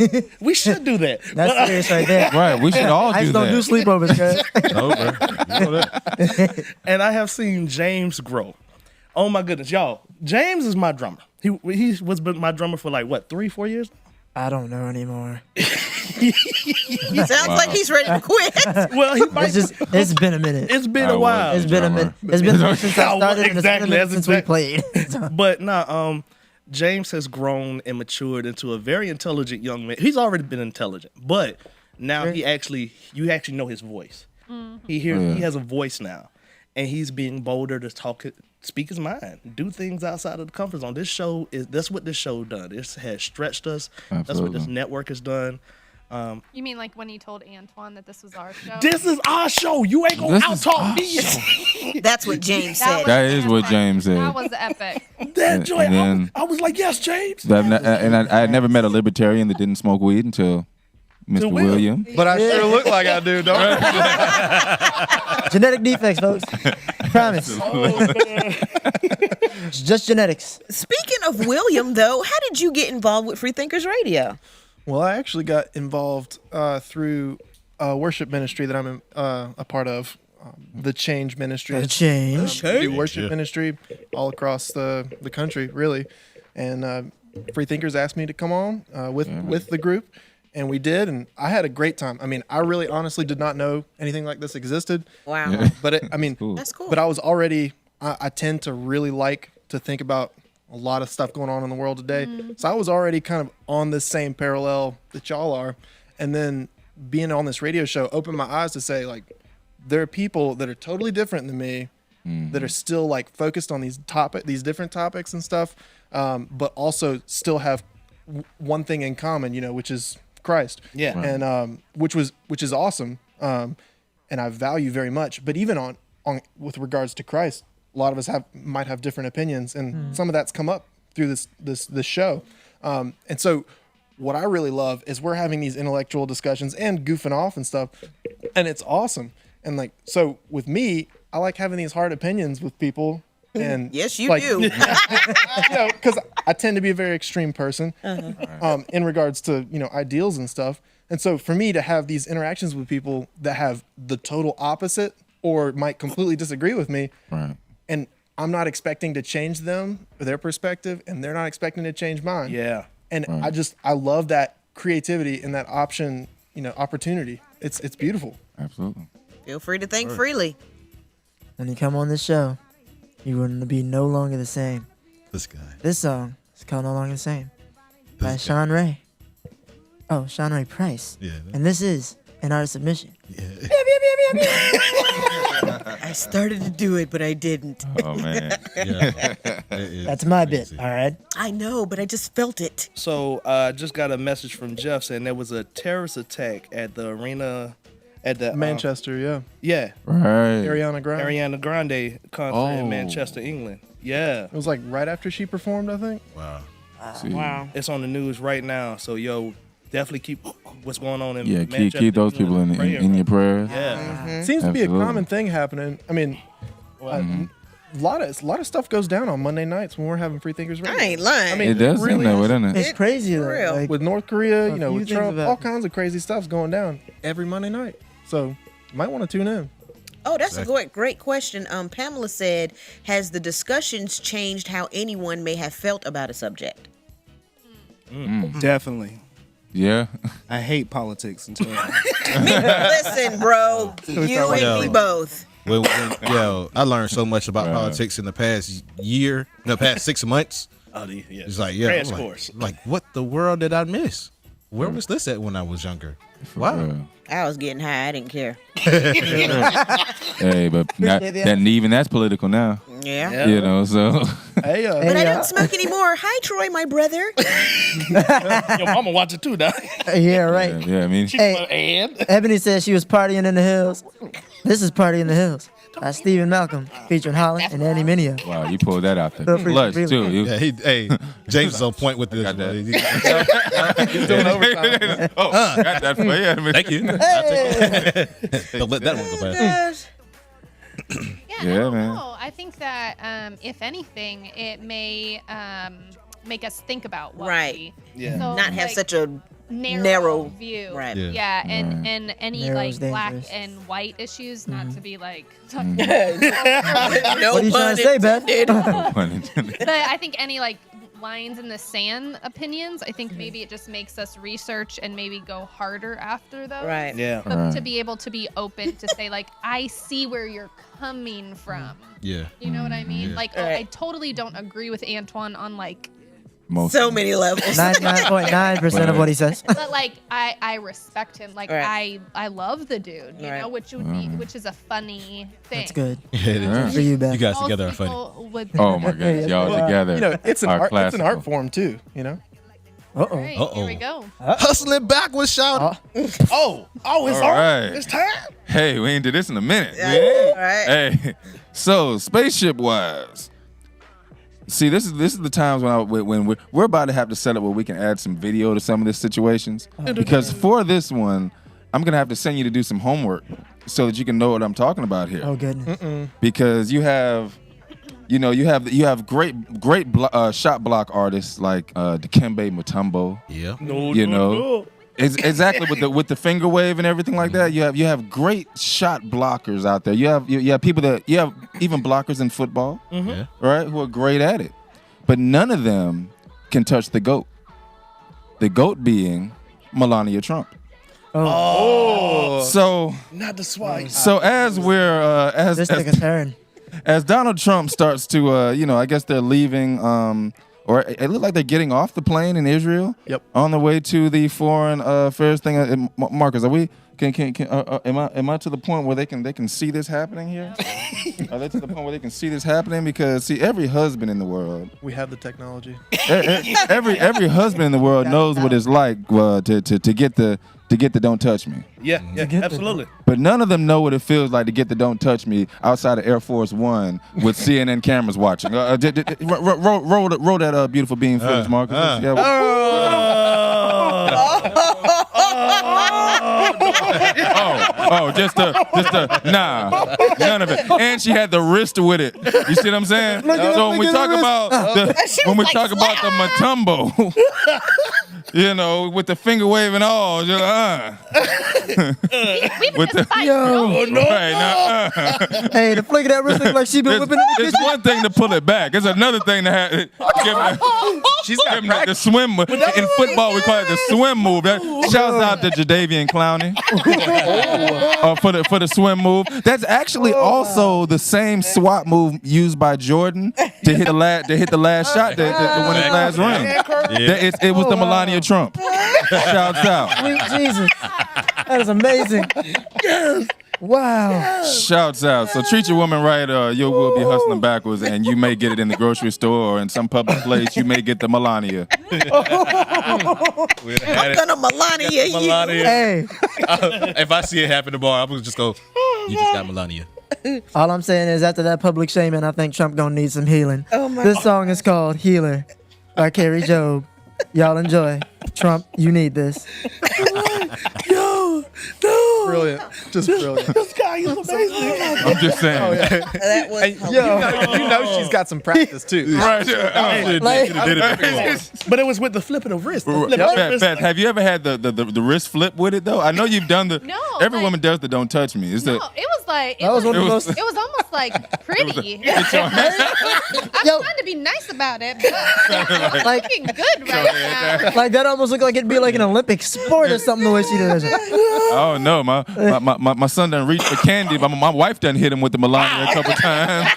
we should do that. That's serious right there. Right, we should all I do just don't do that. sleepovers, cuz. No, bro. You know that. And I have seen James grow. Oh my goodness, y'all! James is my drummer. He was been my drummer for like what 3-4 years. I don't know anymore. Sounds like he's ready to quit. Well, he might. It's been a minute. It's been I a while. was. It's been a minute. It's been a minute since I started, and it's been a Exactly, minute that's since we exactly- played. But nah, James has grown and matured into a very intelligent young man. He's already been intelligent, but now you actually know his voice. He has a voice now, and he's being bolder to speak his mind, do things outside of the comfort zone. That's what this show done. It has stretched us. That's what this Absolutely. network has done. You mean like when you told Antoine that this was our show? This is our show. You ain't gonna This is out-talk our me. That's what James That said. was That is what epic. James said. That was epic. That joy, And then- I was like, yes, James. I had never met a libertarian that didn't smoke weed until Mr. Will. William. But I sure look like I do, don't I? Genetic defects, folks. Promise. It's just genetics. Speaking of William, though, how did you get involved with Freethinkers Radio? Well, I actually got involved through a worship ministry that I'm a part of, the Change Ministry. The change. We do worship ministry all across the country, really. And Freethinkers asked me to come on with the group, and we did, and I had a great time. I mean, I really honestly did not know anything like this existed. Wow. But Cool. That's cool. But I was already, I tend to really like to think about a lot of stuff going on in the world today. So I was already kind of on this same parallel that y'all are. And then being on this radio show opened my eyes to say, like, there are people that are totally different than me that are still like focused on these different topics and stuff, but also still have one thing in common, you know, which is Christ. Yeah. Right. And which is awesome, and I value very much. But even on with regards to Christ, a lot of us might have different opinions, and some of that's come up through this show. And so what I really love is we're having these intellectual discussions and goofing off and stuff, and it's awesome. And like, so with me, I like having these hard opinions with people. And Yes, you like, do. you know, because I tend to be a very extreme person in regards to, you know, ideals and stuff. And so for me to have these interactions with people that have the total opposite or might completely disagree with me, Right. and I'm not expecting to change them or their perspective, and they're not expecting to change mine. Yeah. And I love that creativity and that opportunity. It's beautiful. Absolutely. Feel free to think freely. When you come on this show, you will be no longer the same. This guy. This song is called No Longer the Same by Sean Ray. Oh, Sean Ray Price. Yeah. And this is an artist submission. Yeah. I started to do it, but I didn't. Oh man. Yeah. It is That's my crazy. bit, all right? I know, but I just felt it. So I just got a message from Jeff saying there was a terrorist attack at the arena at the Manchester, yeah. Yeah, Right. Ariana Grande. Ariana Grande concert Oh. in Manchester, England. Yeah, It was like right after she performed, I think. Wow. See. Wow. it's on the news right now. So yo, definitely keep what's going on in Yeah, Manchester. keep those people in prayer. your prayers. Yeah, Seems to be a Absolutely. common thing happening. I mean, a lot of stuff goes down on Monday nights when we're having Freethinkers Radio. I ain't lying. I mean, It does really seem that way, is. doesn't it? It's crazy, though. real. Like, With North Korea, you know, few with things Trump, about- all kinds of crazy stuff's going down every Monday night. So you might want to tune in. Oh, that's a great question. Pamela said, has the discussions changed how anyone may have felt about a subject? Definitely. Yeah. I hate politics until Listen, bro, you and me both. Yo, I learned so much about politics in the past past 6 months. oh, yeah. It's like, yeah, Crash I'm course. like, what the world did I miss? Where was this at when I was younger? Wow. Yeah. I was getting high. I didn't care. Hey, but even that's political now. Yeah. You know, so Hey, But I don't smoke anymore. Hi, Troy, my brother. Yo, mama watch it too now. yeah, right. yeah, I mean, Hey, And Ebony said she was partying in the hills. This is Party in the Hills by Stephen Malcolm, featuring Holland and Andy Mineo. wow, you pulled that out Feel there. free to Lush really- too. You, Hey, James is on point with this. Got that. He's doing overtime. got that for you. Thank you. Don't let that one go past. Yeah, Yeah, I don't man. know. I think that if anything, it may make us think about what Right. we Yeah. so, Not have like, such a narrow view. Right. Yeah. Yeah, and any Narrow's like black dangerous. and white issues, not to be like. no What are you trying to say, Ben? Pun intended. But I think any like lines in the sand opinions, I think maybe it just makes us research and maybe go harder after those. Right. yeah. But Right. to be able to be open to say like, I see where you're coming from. Yeah. You know what I mean? Yeah. Like, I totally don't agree with Antoine on like, Most So many levels. 99.9% of what he says. but like I respect him. Like Right. I love the dude. You Right. know, which would be which is a funny thing. That's good. Yeah. For you, Ben. You guys Most together are funny. people would. Oh my goodness, y'all Well, together. you know, it's an are art. It's an classical. art form too. You know. Uh-oh. Right, Uh-oh. here we go. Hustling backwards, shout. Oh, it's All on. right. It's time. Hey, we ain't did this in a minute. All right. Hey, so spaceship wise, see, this is the times when we're about to have to set up where we can add some video to some of these situations. Because for this one, I'm gonna have to send you to do some homework so that you can know what I'm talking about here. Oh, goodness. Because you have great shot block artists like Dikembe Mutombo. Yeah. You know, exactly with the finger wave and everything like that. You have great shot blockers out there. You have people that you have even blockers in football, Yeah. right? Who are great at it, but none of them can touch the GOAT. The GOAT being Melania Trump. Oh, So not the swag. so as we're This took a turn. as Donald Trump starts to I guess they're leaving or it looked like they're getting off the plane in Israel. Yep. On the way to the foreign affairs thing. Marcus, are we? Am I to the point where they can see this happening here? Are they to the point where they can see this happening? Because see, every husband in the world, We have the technology. every husband in the world knows what it's like to get the don't touch me. Yeah, absolutely. But none of them know what it feels like to get the don't touch me outside of Air Force One with CNN cameras watching. Roll that beautiful beam footage, Marcus. Just nah, none of it. And she had the wrist with it. You see what I'm saying? So when we talk about the Matumbo, you know, with the finger wave and all, you're like, with the Hey, the flick of that wrist look like she been whipping in the It's kitchen. one thing to pull it back. It's another thing to have She's got give them the swim move. In football, we call it the swim move. Shouts out to Jadeveon Clowney for the swim move. That's actually also the same swap move used by Jordan to hit the last shot to win his last ring. It was the Melania Trump. Shouts out. Sweet Jesus. That is amazing. Wow. Shouts out. So treat your woman right, or you will be hustling backwards, and you may get it in the grocery store or in some public place. You may get the Melania. I'm gonna Melania you. Hey, If I see it happen tomorrow, I'm gonna just go. You just got Melania. all I'm saying is after that public shaming, I think Trump gonna need some healing. Oh my This song is called Healer by Carrie Job. Y'all enjoy. Trump, you need this. Brilliant. Just brilliant. This guy is amazing. I'm just saying. That was You know she's got some practice too. Right. Like, But it was with the flipping of wrist. The flipping of wrist. Beth, have you ever had the wrist flip with it though? I know you've done the. No, Every like- woman does the don't touch me. It's No, the. it was like That was one of the most. it was almost like pretty. It's on- I'm Yo. trying to be nice about it, but I'm Like- looking good right now. Like that almost looked like it'd be like an Olympic sport or something the way she did it. Oh no, my son done reached for candy, but my wife done hit him with the Melania a couple times.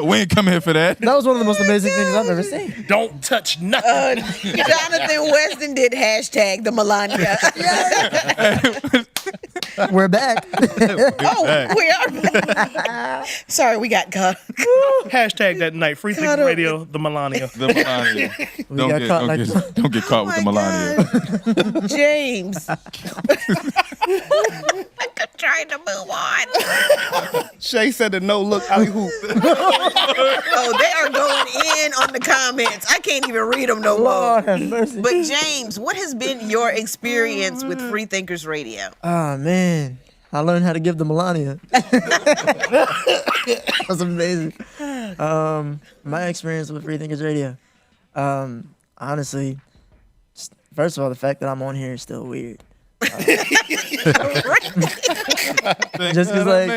We ain't come here for that. That was one of the most amazing things I've ever seen. Don't touch nothing. Jonathan Weston did hashtag the Melania. We're back. Oh, we are back. Sorry, we got caught. Hashtag that night. Freethinkers Radio, the Melania. The Melania. got caught like Don't get caught with the Melania. James. I'm trying to move on. Shay said the no look alley hoop. Oh, they are going in on the comments. I can't even read them no more. Lord have mercy. But James, what has been your experience with Freethinkers Radio? Oh man, I learned how to give the Melania. That was amazing. My experience with Freethinkers Radio, honestly, first of all, the fact that I'm on here is still weird. Just because, like,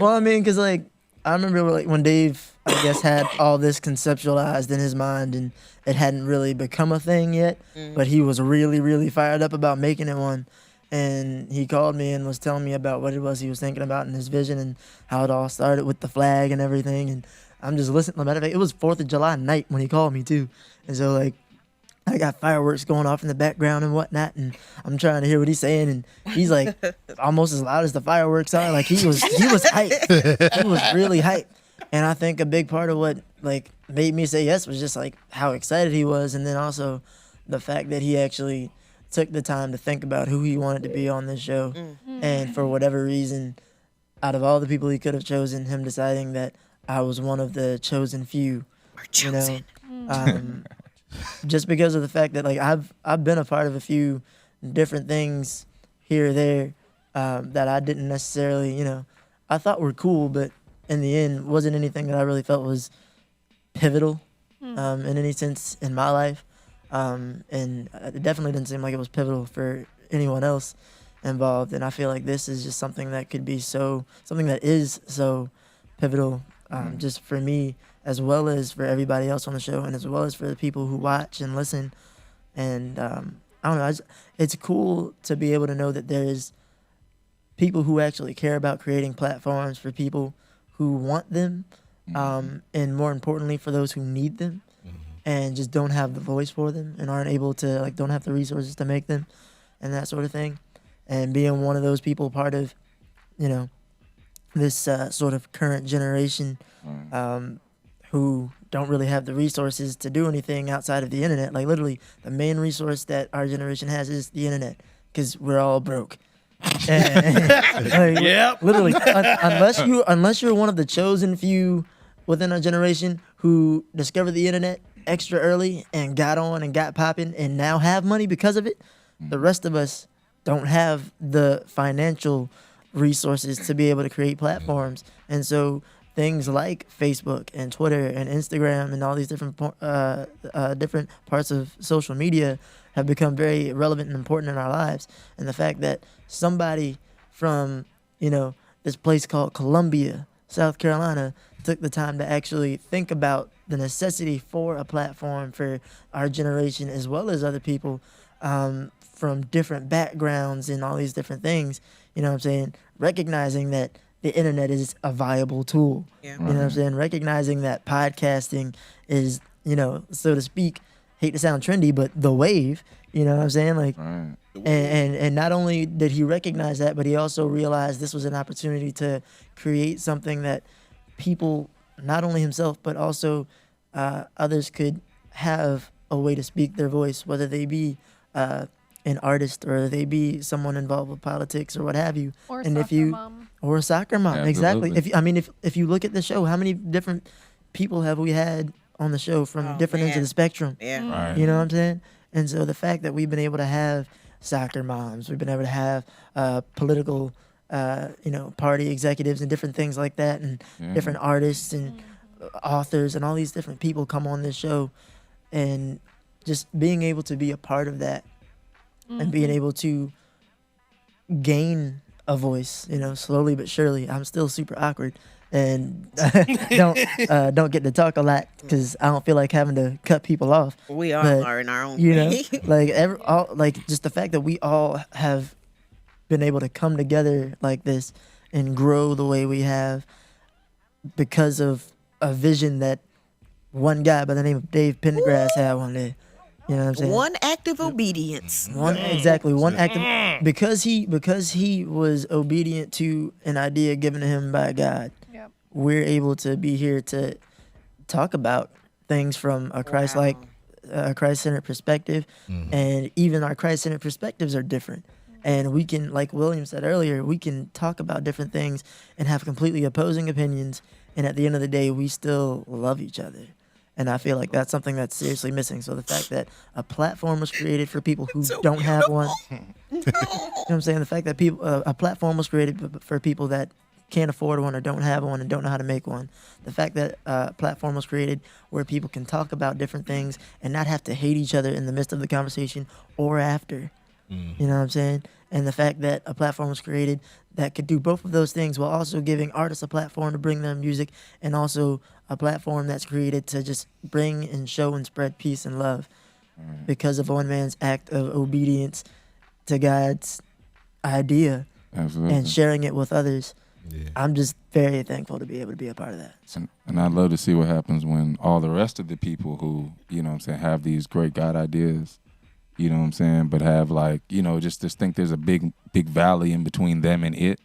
I mean, because like I remember like when Dave, I guess, had all this conceptualized in his mind, and it hadn't really become a thing yet, but he was really, really fired up about making it one. And he called me and was telling me about what it was he was thinking about in his vision and how it all started with the flag and everything. And I'm just listening. Matter of fact, it was 4th of July night when he called me too. And so like, I got fireworks going off in the background and whatnot, and I'm trying to hear what he's saying, and he's like almost as loud as the fireworks are. Like he was hyped. He was really hyped. And I think a big part of what like made me say yes was just like how excited he was, and then also the fact that he actually took the time to think about who he wanted to be on this show. And for whatever reason, out of all the people he could have chosen, him deciding that I was one of the chosen few. We're chosen. Just because of the fact that like I've been a part of a few different things here or there that I didn't necessarily, I thought were cool, but in the end wasn't anything that I really felt was pivotal in any sense in my life. And it definitely didn't seem like it was pivotal for anyone else involved. And I feel like this is just something that could be something that is so pivotal just for me, as well as for everybody else on the show, and as well as for the people who watch and listen. And I don't know, it's cool to be able to know that there's people who actually care about creating platforms for people who want them, and more importantly for those who need them and just don't have the voice for them and aren't able to, like, don't have the resources to make them and that sort of thing. And being one of those people, part of, you know, this sort of current generation who don't really have the resources to do anything outside of the internet. Like, literally, the main resource that our generation has is the internet, because we're all broke. And, like, Yep. literally, unless you're one of the chosen few within our generation who discovered the internet extra early and got on and got popping and now have money because of it, the rest of us don't have the financial resources to be able to create platforms. And so things like Facebook and Twitter and Instagram and all these different different parts of social media have become very relevant and important in our lives. And the fact that somebody from, you know, this place called Columbia, South Carolina, took the time to actually think about the necessity for a platform for our generation as well as other people from different backgrounds and all these different things, you know what I'm saying? Recognizing that the internet is a viable tool. Yeah. You know what I'm saying? Recognizing that podcasting is, you know, so to speak, hate to sound trendy, but the wave, you know what I'm saying? Like, and not only did he recognize that, but he also realized this was an opportunity to create something that people, not only himself, but also others could have a way to speak their voice, whether they be an artist or they be someone involved with politics or what have you. Or a And if soccer you mom. or a soccer mom, exactly. Absolutely. If you look at the show, how many different people have we had on the show from Oh, different ends of man. the spectrum? Yeah. Right. You know what I'm saying? And so the fact that we've been able to have soccer moms, we've been able to have political, you know, party executives and different things like that, and different artists and authors and all these different people come on this show, and just being able to be a part of that and being able to gain a voice, you know, slowly but surely. I'm still super awkward and don't get to talk a lot because I don't feel like having to cut people off. We all But, are in our own You know, way. like just the fact that we all have been able to come together like this and grow the way we have because of a vision that one guy by the name of Dave Pendergrass had one day. You know what I'm saying? One act of obedience. One act of, because he was obedient to an idea given to him by God. Yep. We're able to be here to talk about things from a Christ-like, Christ-centered perspective, and even our Christ-centered perspectives are different. And we can, like William said earlier, we can talk about different things and have completely opposing opinions, and at the end of the day, we still love each other. And I feel like that's something that's seriously missing. So the fact that a platform was created for people who don't have one, you know what I'm saying? The fact that a platform was created for people that can't afford one or don't have one and don't know how to make one. The fact that a platform was created where people can talk about different things and not have to hate each other in the midst of the conversation or after. You know what I'm saying? And the fact that a platform was created that could do both of those things while also giving artists a platform to bring their music, and also a platform that's created to just bring and show and spread peace and love because of one man's act of obedience to God's idea Absolutely. and sharing it with others. Yeah. I'm just very thankful to be able to be a part of that. And I'd love to see what happens when all the rest of the people who, you know what I'm saying, have these great God ideas, you know what I'm saying, but have like, you know, just think there's a big valley in between them and it.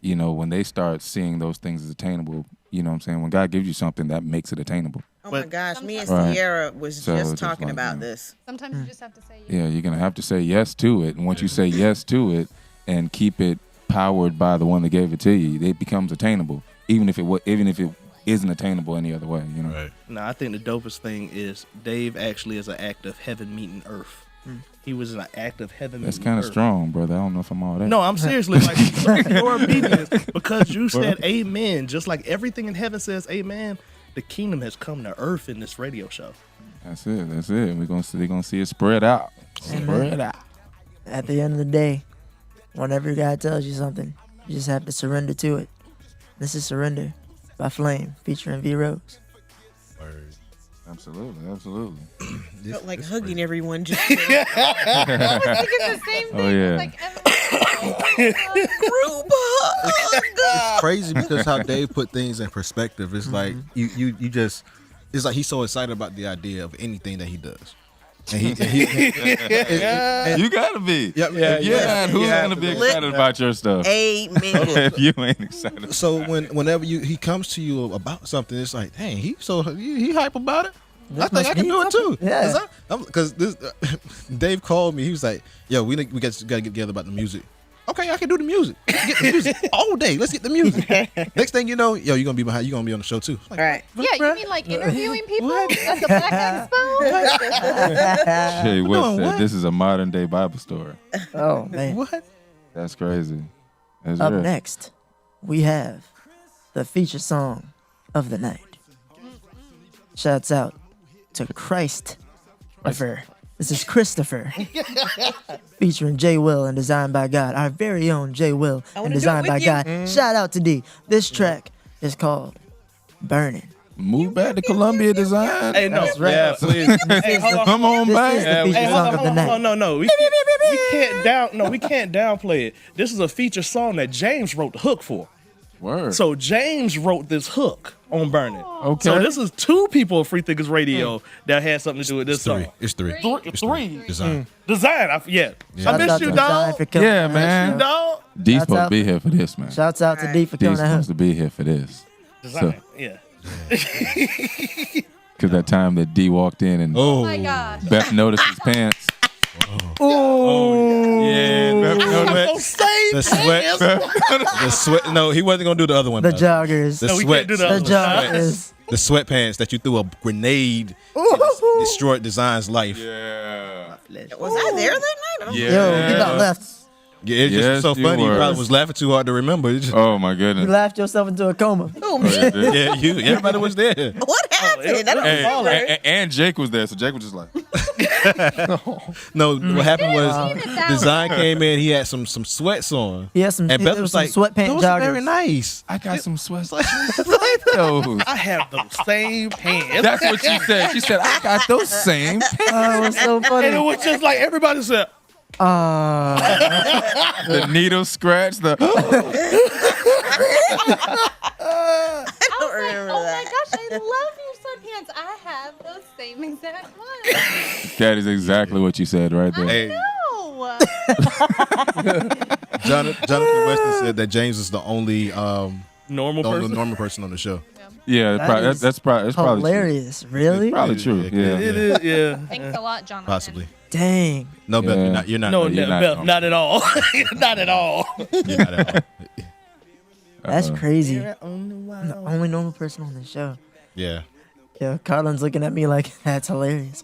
You know, when they start seeing those things as attainable, you know what I'm saying, when God gives you something, that makes it attainable. Oh my gosh, me and Right. Sierra was So just just talking like, about you know. this. Sometimes you just have to say Yeah, you're going to have to say yes to it. And once you say yes to it and keep it powered by the one that gave it to you, it becomes attainable, even if it isn't attainable any other way, you know. Right. No, I think the dopest thing is Dave actually is an act of heaven meeting earth. He was an act of heaven That's meeting kind of earth. strong, brother. I don't know if I'm all that. No, I'm seriously like your obedience, because you said amen, just like everything in heaven says amen. The kingdom has come to earth in this radio show. That's it. They're gonna see it spread out. Spread out. At the end of the day, whenever God tells you something, you just have to surrender to it. This is Surrender by Flame, featuring V Rose. Word. Absolutely. Felt like hugging everyone. Just I was thinking the same thing. Oh, yeah. Like, group hug. It's crazy because how Dave put things in perspective. It's like you just. It's like he's so excited about the idea of anything that he does. And you gotta be. Yeah. Who's gonna be excited about your stuff? Amen. If you ain't excited. So whenever he comes to you about something, it's like, dang, he hype about it. I think I can do it too. Yeah. Because Dave called me. He was like, "Yo, we gotta get together about the music." Okay, I can do the music. Get the music all day. Let's get the music. Next thing you know, yo, you're gonna be behind. You're gonna be on the show too. Like, Right. Yeah, you mean like interviewing people at the Black Expo? Jay Will No, said what? this is a modern day Bible story. Oh man. What? That's crazy. That's Up real. next, we have the feature song of the night. Shouts out to Christopher. This is Christopher, featuring J. Will and designed by God, our very own J. Will I and wanna do designed it by with God. you. Shout out to D. This track is called "Burning." Move back to Columbia Design. Hey, no. That's right. Yeah, please. Hey, hold on. Come on This back. is the feature song of the night. No. We can't downplay it. This is a feature song that James wrote the hook for. Word. So James wrote this hook on Burning. Okay. So this is two people of Freethinkers Radio that had something to do with this Three. song. It's three. Three. Design. Design. I Shout miss out you, to Design dog. for killing Yeah, that man. show. Dog. D's Shouts supposed out- to be here for this, man. Shouts out to D for killing D's that supposed hook. to be here for this. Design. So- Yeah. Because that time that D walked in and Oh my gosh. Beth noticed his pants. Yeah. The sweat. The sweat. No, he wasn't gonna do the other one. The though. joggers. The No, we sweat. can't do the The other one. joggers. The sweatpants that you threw a grenade. Destroyed Design's life. Yeah. Was I there that night? I don't Yo, he about left. Yeah, it's Yes, just so you funny. You were. probably was laughing too hard to remember. It just, Oh my You goodness. laughed yourself into a coma. Oh, me? yeah, everybody was there. What happened? I don't And, know. and Jake was there, so Jake was just like, No, what happened was Wow. Design came in. He had some sweats on. He had some, And it Beth was was some like, sweatpants "Those are very joggers. nice." I got some sweats. Those. I have those same pants. That's what she said. She said, I got those same pants. Oh, it was so And it funny. was just like everybody said, The needle scratch, the I don't remember Oh my that. gosh, I love your sweatpants. I have those same exact ones. that is exactly what you said right there. Hey, No. Jonathan Weston said that James is the only normal person. normal person on the show. Yeah, That is that's probably true. Hilarious. Really? Probably true. Yeah. It is, yeah. Thanks a lot, Jonathan. Possibly. Dang. No, Beth, Yeah. you're not. No, you're not Beth, normal. not at all. Not at all. You're not at all. That's crazy. The only normal person on the show. Yeah. Yeah, Carlin's looking at me like, that's hilarious.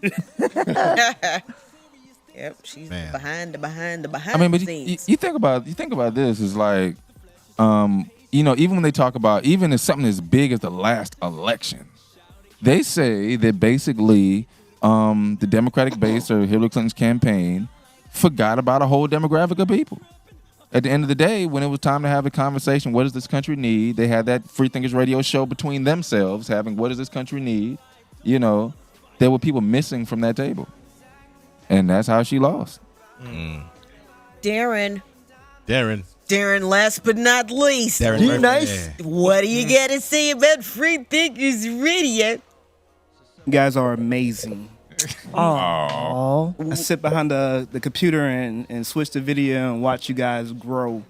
Yep, she's Man. behind the I mean, but the you scenes. think about this is like, even when they talk about even if something as big as the last election, they say that basically the Democratic base or Hillary Clinton's campaign forgot about a whole demographic of people. At the end of the day, when it was time to have a conversation, what does this country need? They had that Freethinkers radio show between themselves, having what does this country need? You know, there were people missing from that table, and that's how she lost. Darren, last but not least, Darren You Murphy. nice? Yeah. what do you got to say about Freethinkers Radio? You guys are amazing. Oh, I sit behind the computer and switch the video and watch you guys grow.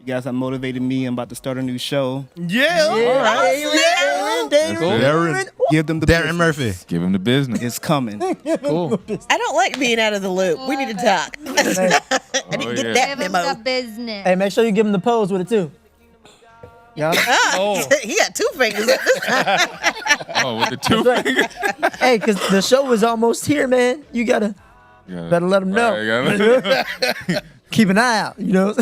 You guys have motivated me. I'm about to start a new show. Yeah. Darren. Give them the Darren business. Murphy. Give him the business. It's coming. Cool. I don't like being out of the loop. We need to talk. I didn't get that Give him memo. the business. hey, make sure you give him the pose with it too. Yeah. He got two fingers at this time. Oh, with the two fingers. Hey, because the show is almost here, man. You gotta better let him know. Keep an eye out. You know.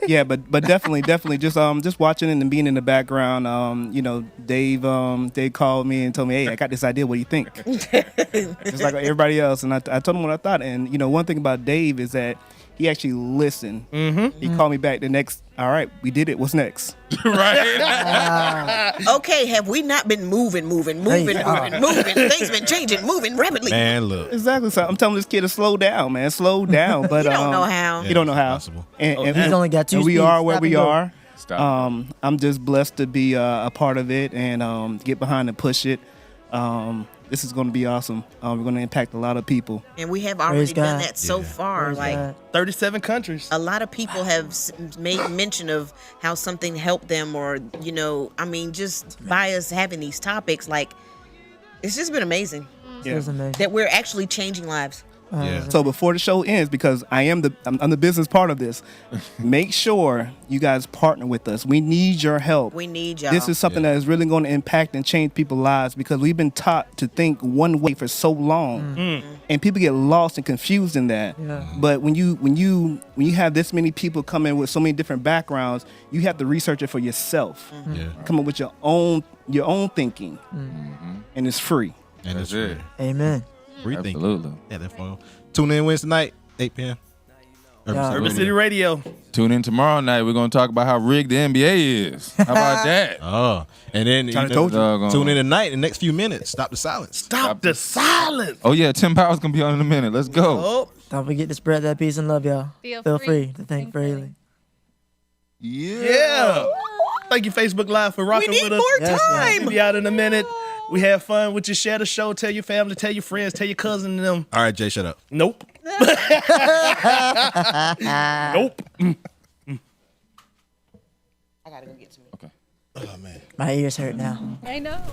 Yeah, but definitely just watching and being in the background. Dave called me and told me, hey, I got this idea. What do you think? Just like everybody else, and I told him what I thought. And one thing about Dave is that he actually listened. Mm-hmm. He called me back the next. All right, we did it. What's next? Right. Okay, have we not been moving? Things been changing, moving rapidly. Man, look. Exactly. So I'm telling this kid to slow down, man. Slow down. But You don't know how. You don't know how. Possible. And He's only got two and we speeds. are where Stop we and go. are. I'm just blessed to be a part of it and get behind and push it. This is going to be awesome. We're going to impact a lot of people. And we have already done that so far. Praise like God. 37 countries. a lot of people have made mention of how something helped them, or I mean, just by us having these topics, like it's just been amazing It was amazing. that we're actually changing lives. Yeah. So before the show ends, because I'm the business part of this, make sure you guys partner with us. We need your help. We need y'all. This is something that is really going to impact and change people's lives because we've been taught to think one way for so long, and people get lost and confused in that. Yeah. But when you have this many people come in with so many different backgrounds, you have to research it for yourself. Yeah. Come up with your own thinking, and it's free. And That's it's it. Amen. Freethinkers. Absolutely. Yeah, that's fun. Tune in Wednesday night, 8 p.m. Yeah. Urban City Radio. Tune in tomorrow night. We're going to talk about how rigged the NBA is. How about that? Oh, and then Trying to told you. Doggone. tune in tonight. In the next few minutes, stop the silence. Stop the silence. Oh, yeah. Tim Power's going to be on in a minute. Let's go. Oh, Don't forget to spread that peace and love, y'all. Feel Feel free free to think think freely. yeah. Thank you, Facebook Live, for We rocking need with us. more Yes, yes. We'll time. be out in a minute. We have fun with you. Share the show. Tell your family. Tell your friends. Tell your cousin and them. All right, Jay, shut up. Nope. Nope. I gotta go get some. Oh man. My ears hurt now. I know.